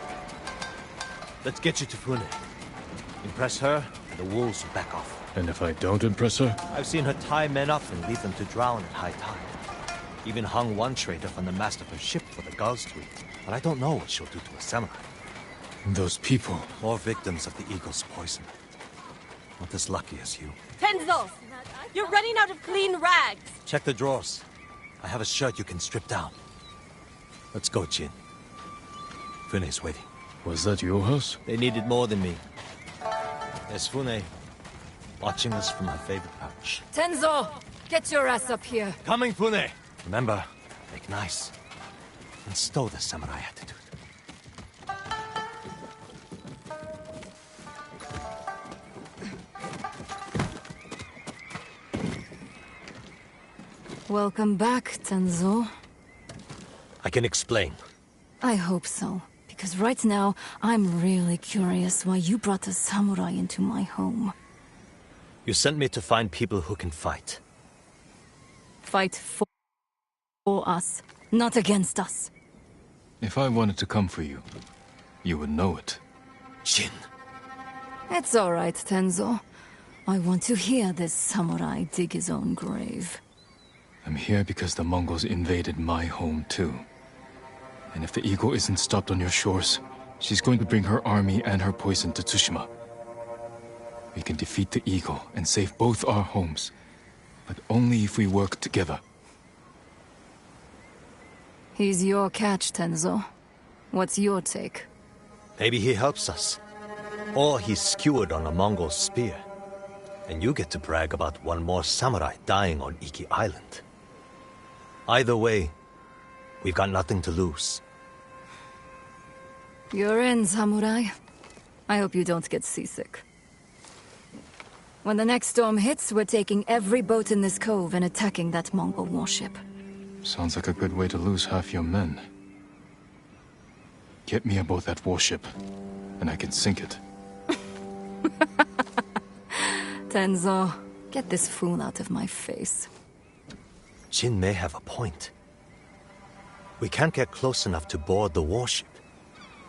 Let's get you to Fune. Impress her, and the wolves will back off. And if I don't impress her? I've seen her tie men up and leave them to drown at high tide. Even hung one trader from the mast of her ship for the gulls to eat. But I don't know what she'll do to a samurai. Those people. More victims of the eagle's poison. Not as lucky as you. Tenzo! You're running out of clean rags! Check the drawers. I have a shirt you can strip down. Let's go, Jin. Fune's waiting. Was that your house? They needed more than me. There's Fune, watching us from her favorite perch. Tenzo! Get your ass up here! Coming, Fune! Remember, make nice. And stow the samurai attitude. Welcome back, Tenzo. I can explain. I hope so. Because right now, I'm really curious why you brought a samurai into my home. You sent me to find people who can fight. Fight for us, not against us. If I wanted to come for you, you would know it. Jin. It's all right, Tenzo. I want to hear this samurai dig his own grave. I'm here because the Mongols invaded my home too. And if the eagle isn't stopped on your shores, she's going to bring her army and her poison to Tsushima. We can defeat the eagle and save both our homes, but only if we work together. He's your catch, Tenzo. What's your take? Maybe he helps us. Or he's skewered on a Mongol spear. And you get to brag about one more samurai dying on Iki Island. Either way, we've got nothing to lose. You're in, samurai. I hope you don't get seasick. When the next storm hits, we're taking every boat in this cove and attacking that Mongol warship. Sounds like a good way to lose half your men. Get me aboard that warship, and I can sink it. Tenzo, get this fool out of my face. Jin may have a point. We can't get close enough to board the warship.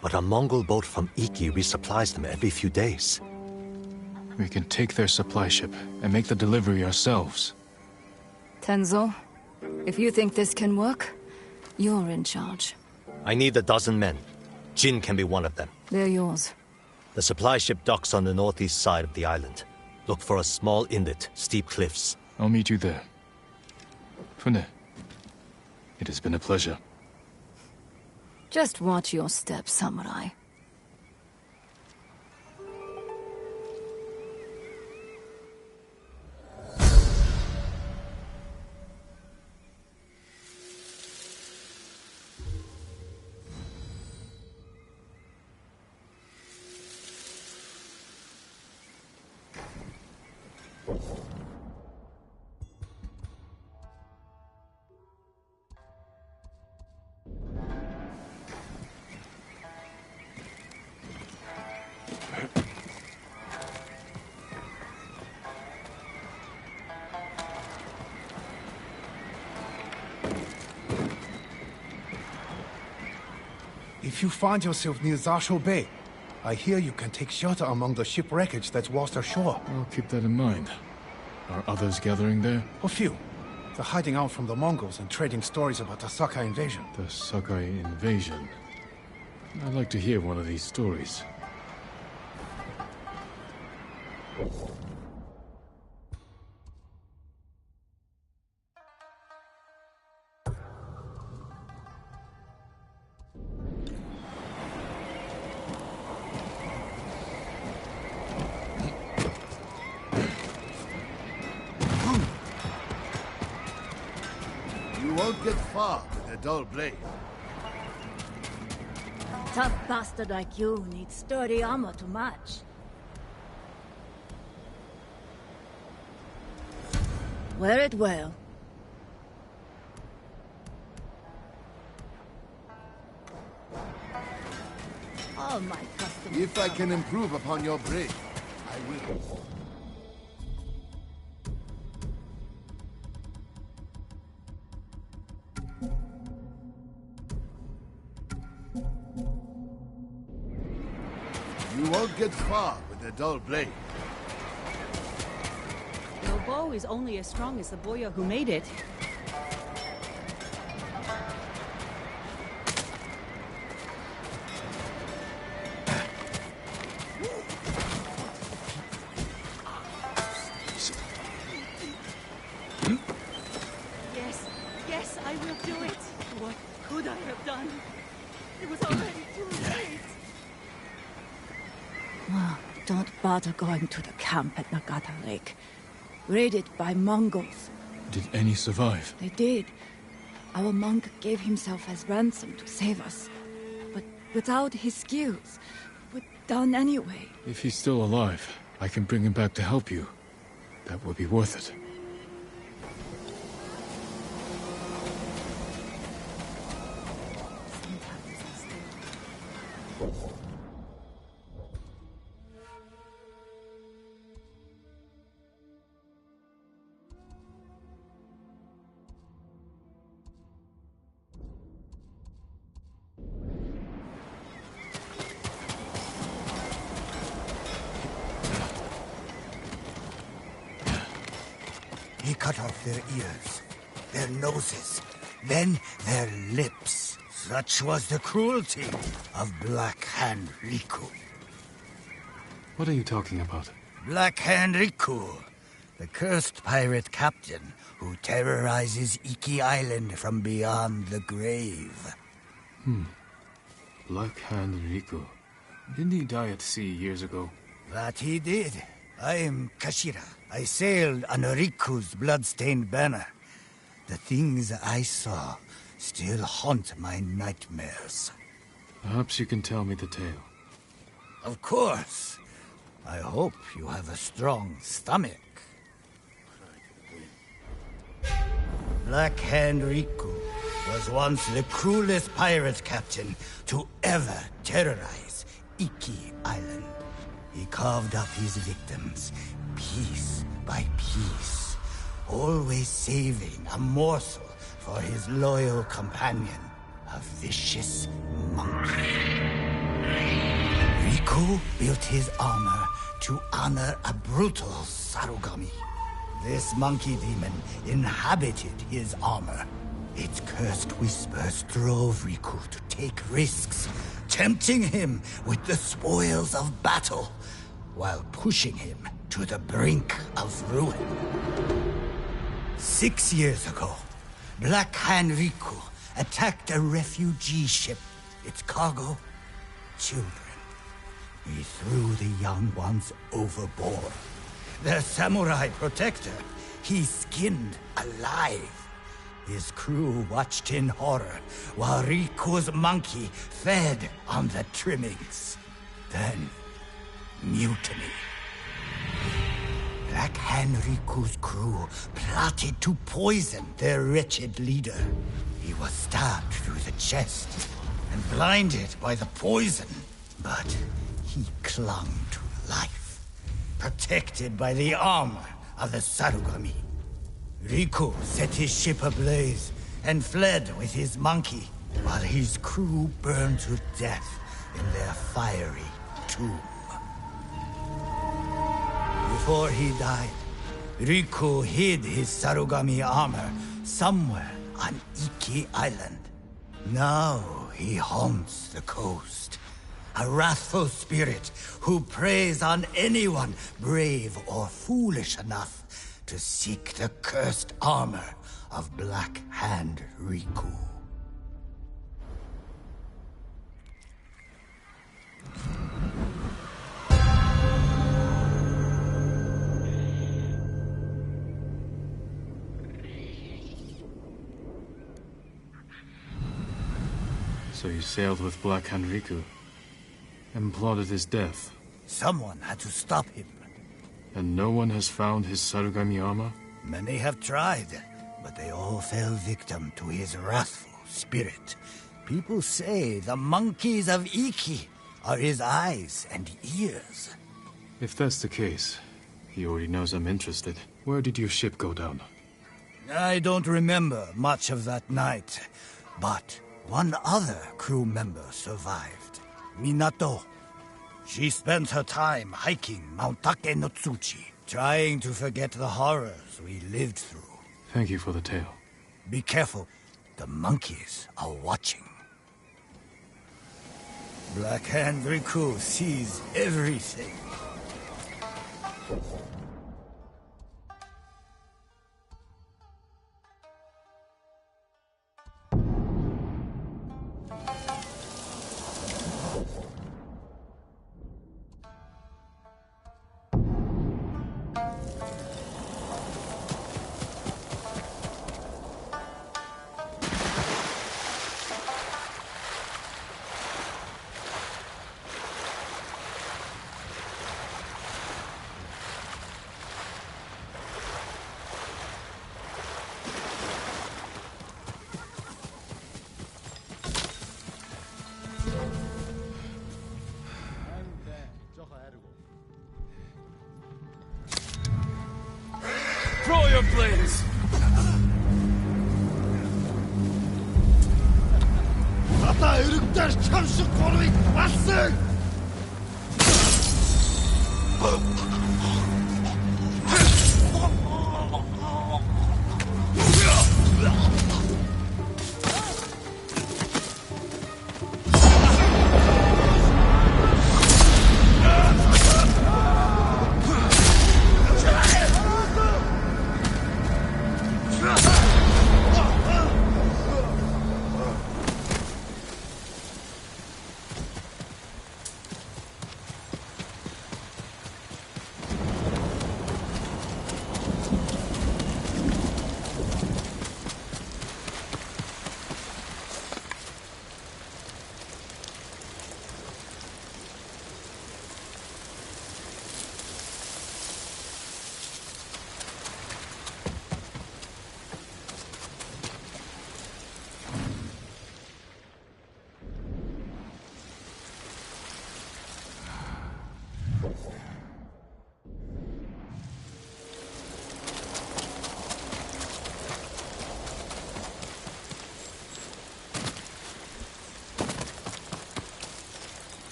But a Mongol boat from Iki resupplies them every few days. We can take their supply ship and make the delivery ourselves. Tenzo, if you think this can work, you're in charge. I need 12 men. Jin can be one of them. They're yours. The supply ship docks on the northeast side of the island. Look for a small inlet, steep cliffs. I'll meet you there. Fune, it has been a pleasure. Just watch your step, samurai. If you find yourself near Zasho Bay, I hear you can take shelter among the ship wreckage that's washed ashore. I'll keep that in mind. Are others gathering there? A few. They're hiding out from the Mongols and trading stories about the Sakai invasion. The Sakai invasion? I'd like to hear one of these stories. won't get far with a dull blade. Tough bastard like you needs sturdy armor to match. Wear it well. All my customers. If I can improve upon your blade, I will. You won't get far with a dull blade. Your bow is only as strong as the boyar who made it. Yes, I will do it. What could I have done? It was already too late. Well, don't bother going to the camp at Nagata Lake. Raided by Mongols. Did any survive? They did. Our monk gave himself as ransom to save us. But without his skills, we're done anyway. If he's still alive, I can bring him back to help you. That would be worth it. He cut off their ears, their noses, then their lips. Such was the cruelty of Black Hand Riku. What are you talking about? Black Hand Riku, the cursed pirate captain who terrorizes Iki Island from beyond the grave. Black Hand Riku. Didn't he die at sea years ago? That he did. I am Kashira. I sailed under Riku's blood-stained banner. The things I saw still haunt my nightmares. Perhaps you can tell me the tale. Of course. I hope you have a strong stomach. Black Hand Riku was once the cruelest pirate captain to ever terrorize Iki Island. He carved up his victims, piece by piece, always saving a morsel for his loyal companion, a vicious monkey. Riku built his armor to honor a brutal Sarugami. This monkey demon inhabited his armor. Its cursed whispers drove Riku to take risks, tempting him with the spoils of battle, while pushing him to the brink of ruin. 6 years ago, Black Hand Riku attacked a refugee ship. Its cargo, children. He threw the young ones overboard. Their samurai protector, he skinned alive. His crew watched in horror while Riku's monkey fed on the trimmings. Then, mutiny. Black Hand Riku's crew plotted to poison their wretched leader. He was stabbed through the chest and blinded by the poison, but he clung to life, protected by the armor of the Sarugami. Riku set his ship ablaze and fled with his monkey, while his crew burned to death in their fiery tomb. Before he died, Riku hid his Sarugami armor somewhere on Iki Island. Now he haunts the coast, a wrathful spirit who preys on anyone brave or foolish enough to seek the cursed armor of Black Hand Riku. So you sailed with Black Hand Riku and plotted his death. Someone had to stop him. And no one has found his Sarugami armor? Many have tried, but they all fell victim to his wrathful spirit. People say the monkeys of Iki are his eyes and ears. If that's the case, he already knows I'm interested. Where did your ship go down? I don't remember much of that night, but one other crew member survived. Minato. She spent her time hiking Mount Take no Tsuchi, trying to forget the horrors we lived through. Thank you for the tale. Be careful. The monkeys are watching. Black Hand Riku sees everything. Throw your blades! Ata өргөдөр чам шиг гурвыг алсан!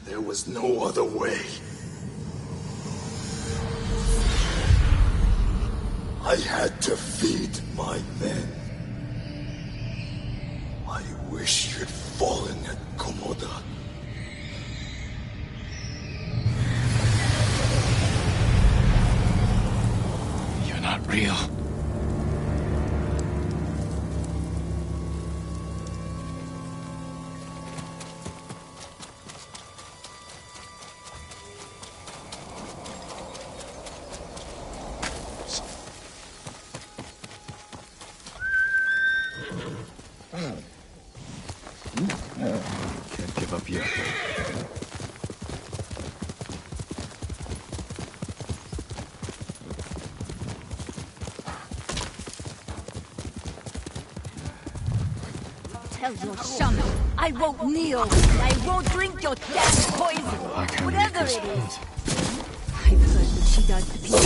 There was no other way. I had to feed my men. I wish you'd fallen at Komoda. You're not real. Can't give up yet. Tell your shaman I won't kneel. I won't drink your death poison. Whatever it is. I've heard what she does to people.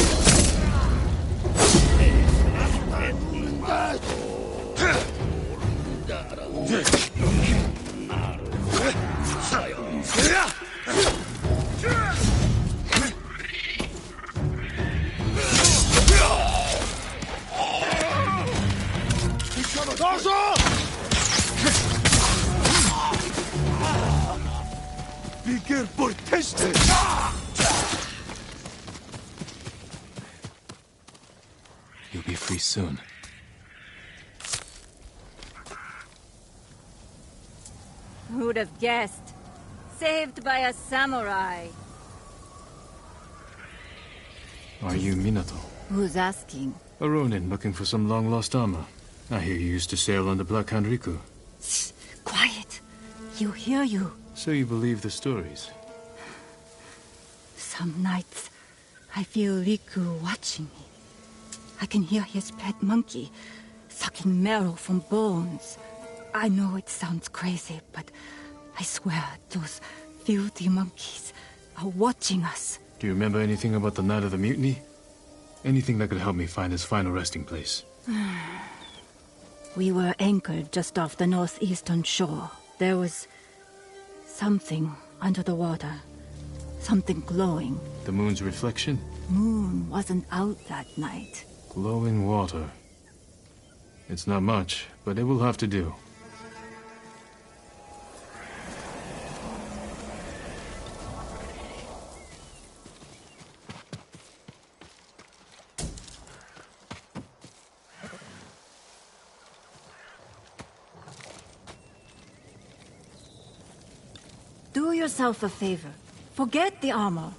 Bigger potential. You'll be free soon. would have guessed. Saved by a samurai. Are you Minato? Who's asking? A Ronin looking for some long-lost armor. I hear you used to sail on the Black Hand Riku. Shh, quiet. He'll hear you. So you believe the stories? Some nights, I feel Riku watching me. I can hear his pet monkey sucking marrow from bones. I know it sounds crazy, but I swear those filthy monkeys are watching us. Do you remember anything about the night of the mutiny? Anything that could help me find his final resting place? We were anchored just off the northeastern shore. There was something under the water. Something glowing. The moon's reflection? Moon wasn't out that night. Glowing water. It's not much, but it will have to do. Do yourself a favor. Forget the armor.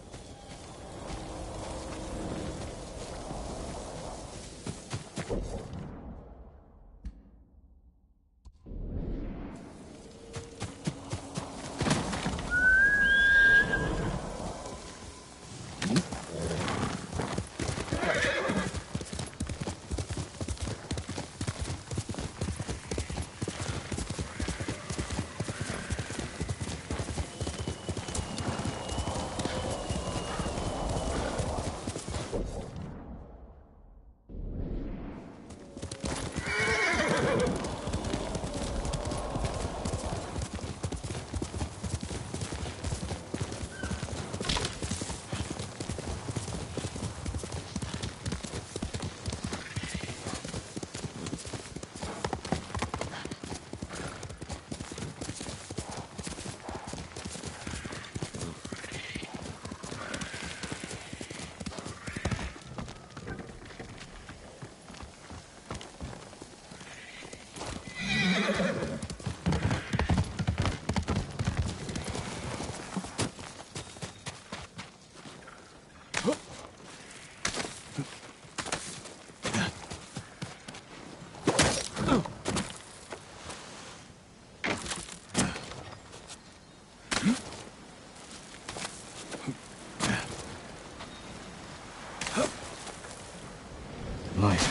Light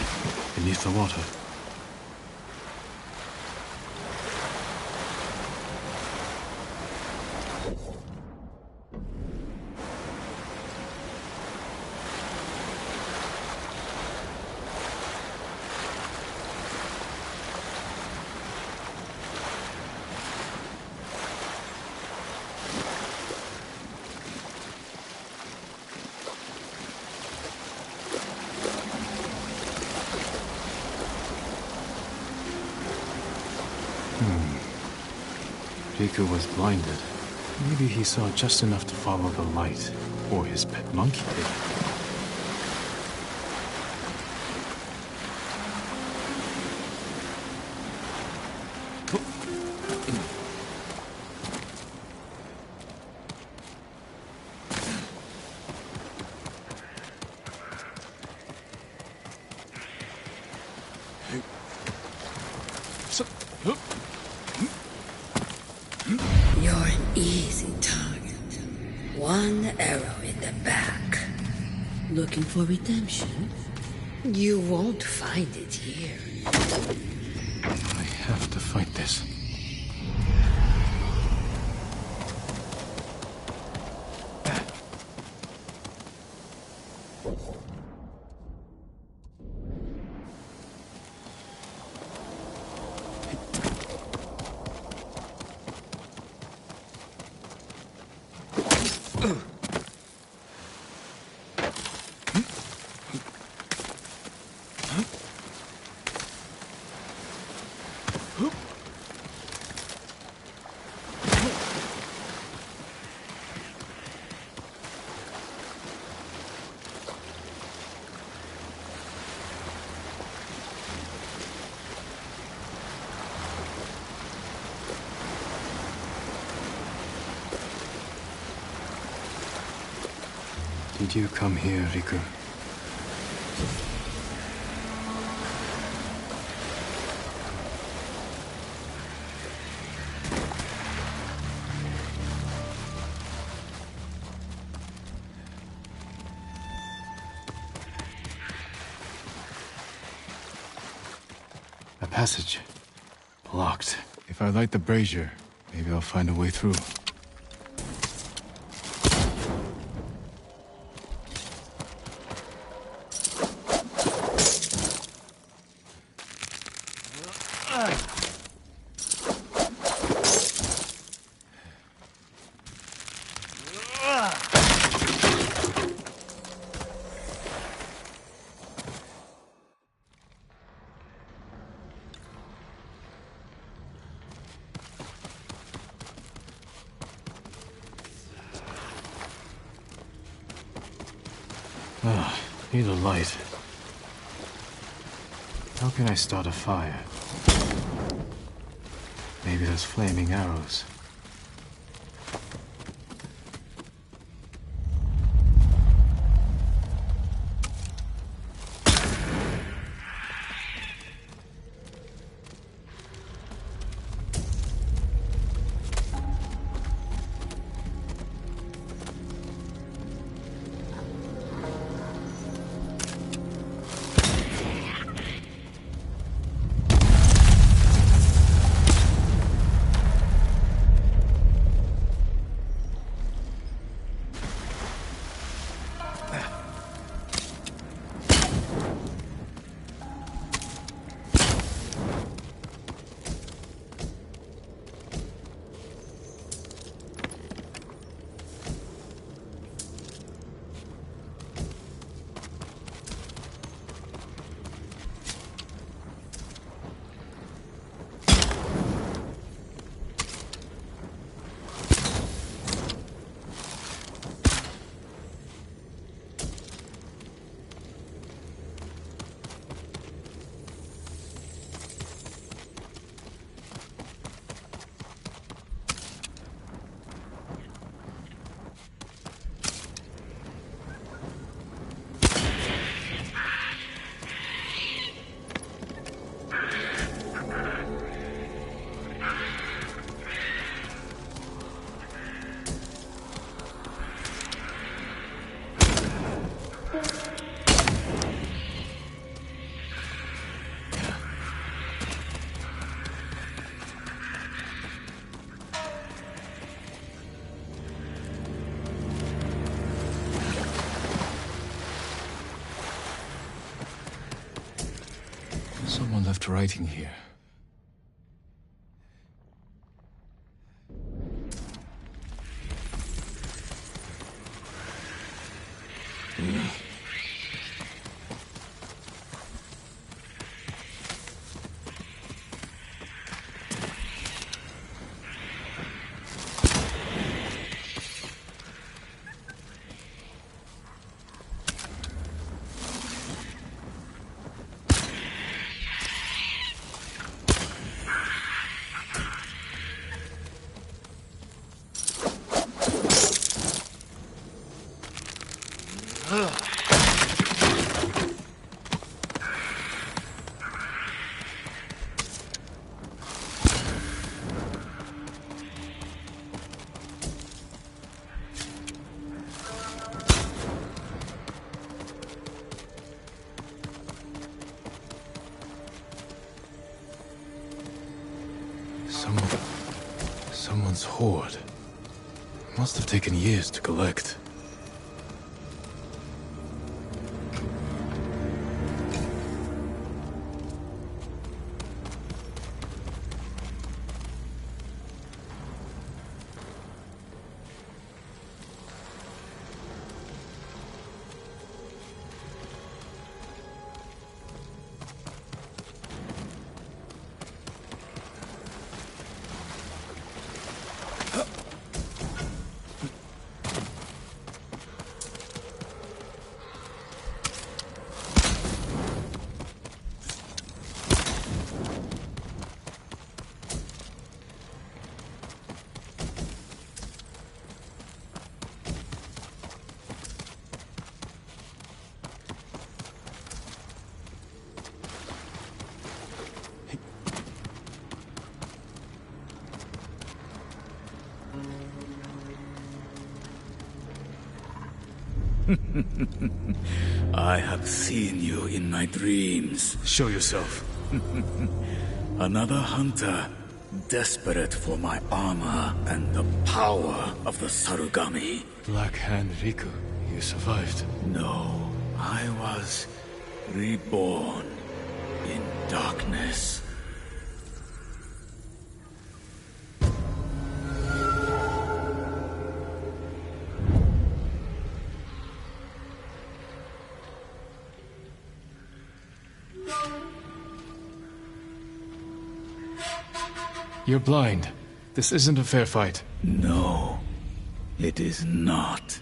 beneath the water. Riku was blinded. Maybe he saw just enough to follow the light, or his pet monkey did. You're an easy target. One arrow in the back. Looking for redemption? You won't find it here. I have to fight this. Did you come here, Riku? A passage. Locked. If I light the brazier, maybe I'll find a way through. Need a light. How can I start a fire? Maybe there's flaming arrows. Someone left writing here. Someone's hoard. Must have taken years to collect. I have seen you in my dreams. Show yourself. Another hunter, desperate for my armor and the power of the Sarugami. Black Hand Riku, you survived. No, I was reborn in darkness. You're blind. This isn't a fair fight. No, it is not.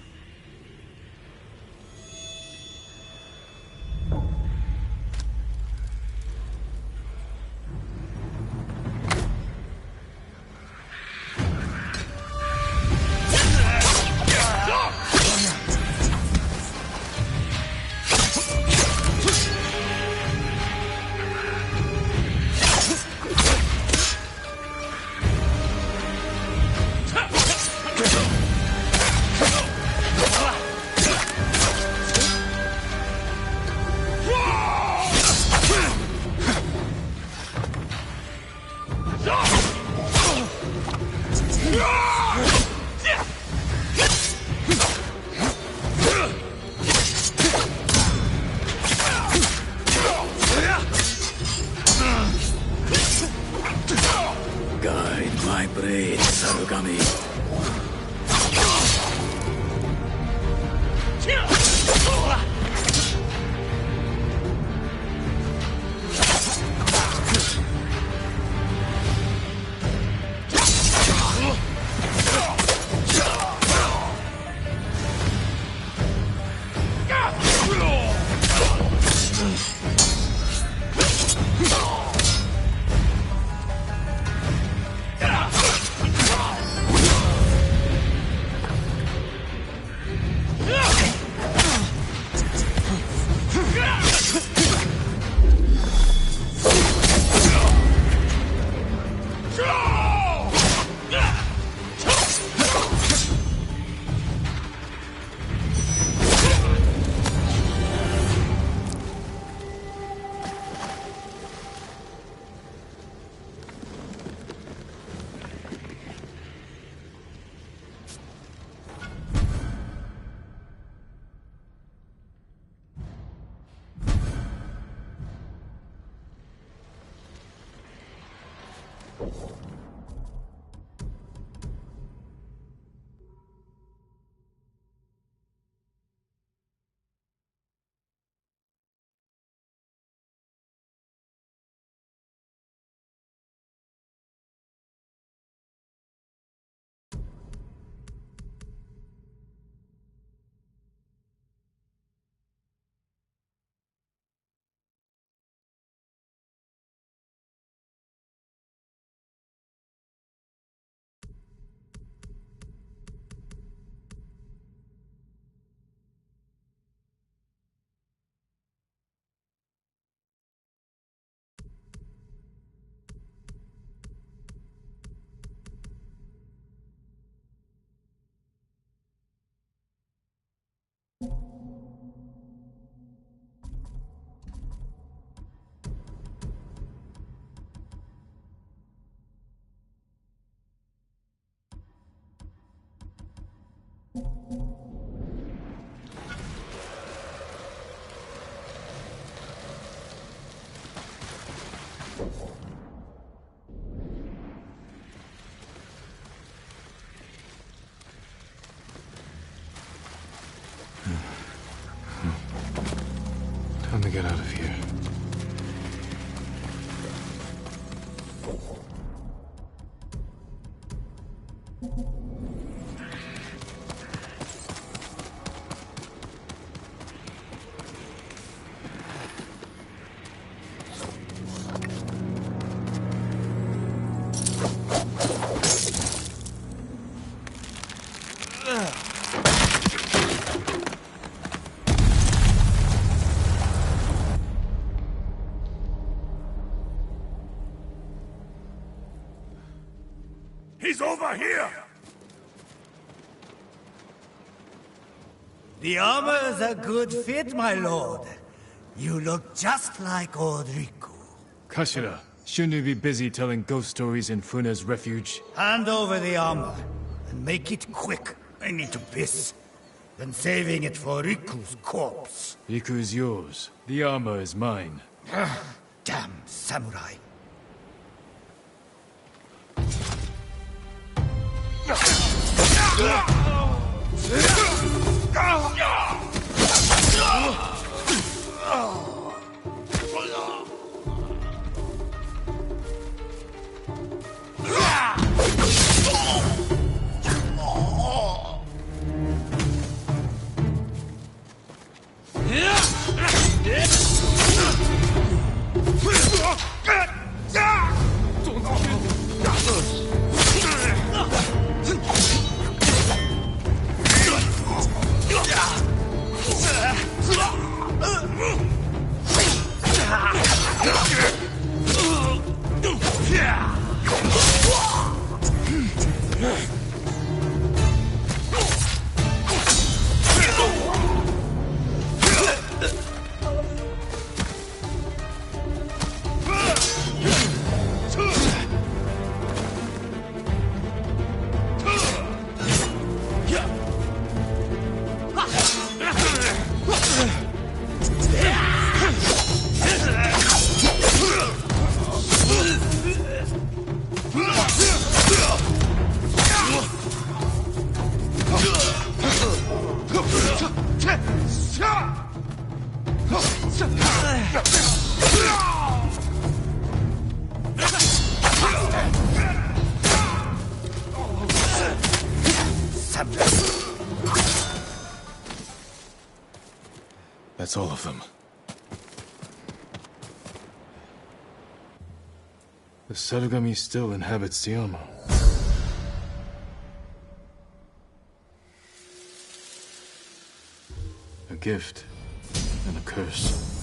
Guide my blade, Sarugami. Time to get out of here. He's over here! The armor is a good fit, my lord. You look just like old Riku. Kashira, shouldn't we be busy telling ghost stories in Funa's refuge? Hand over the armor, and make it quick. I need to piss. Then saving it for Riku's corpse. Riku's yours. The armor is mine. Damn samurai. That's all of them. The Sarugami still inhabits the armor. A gift and a curse.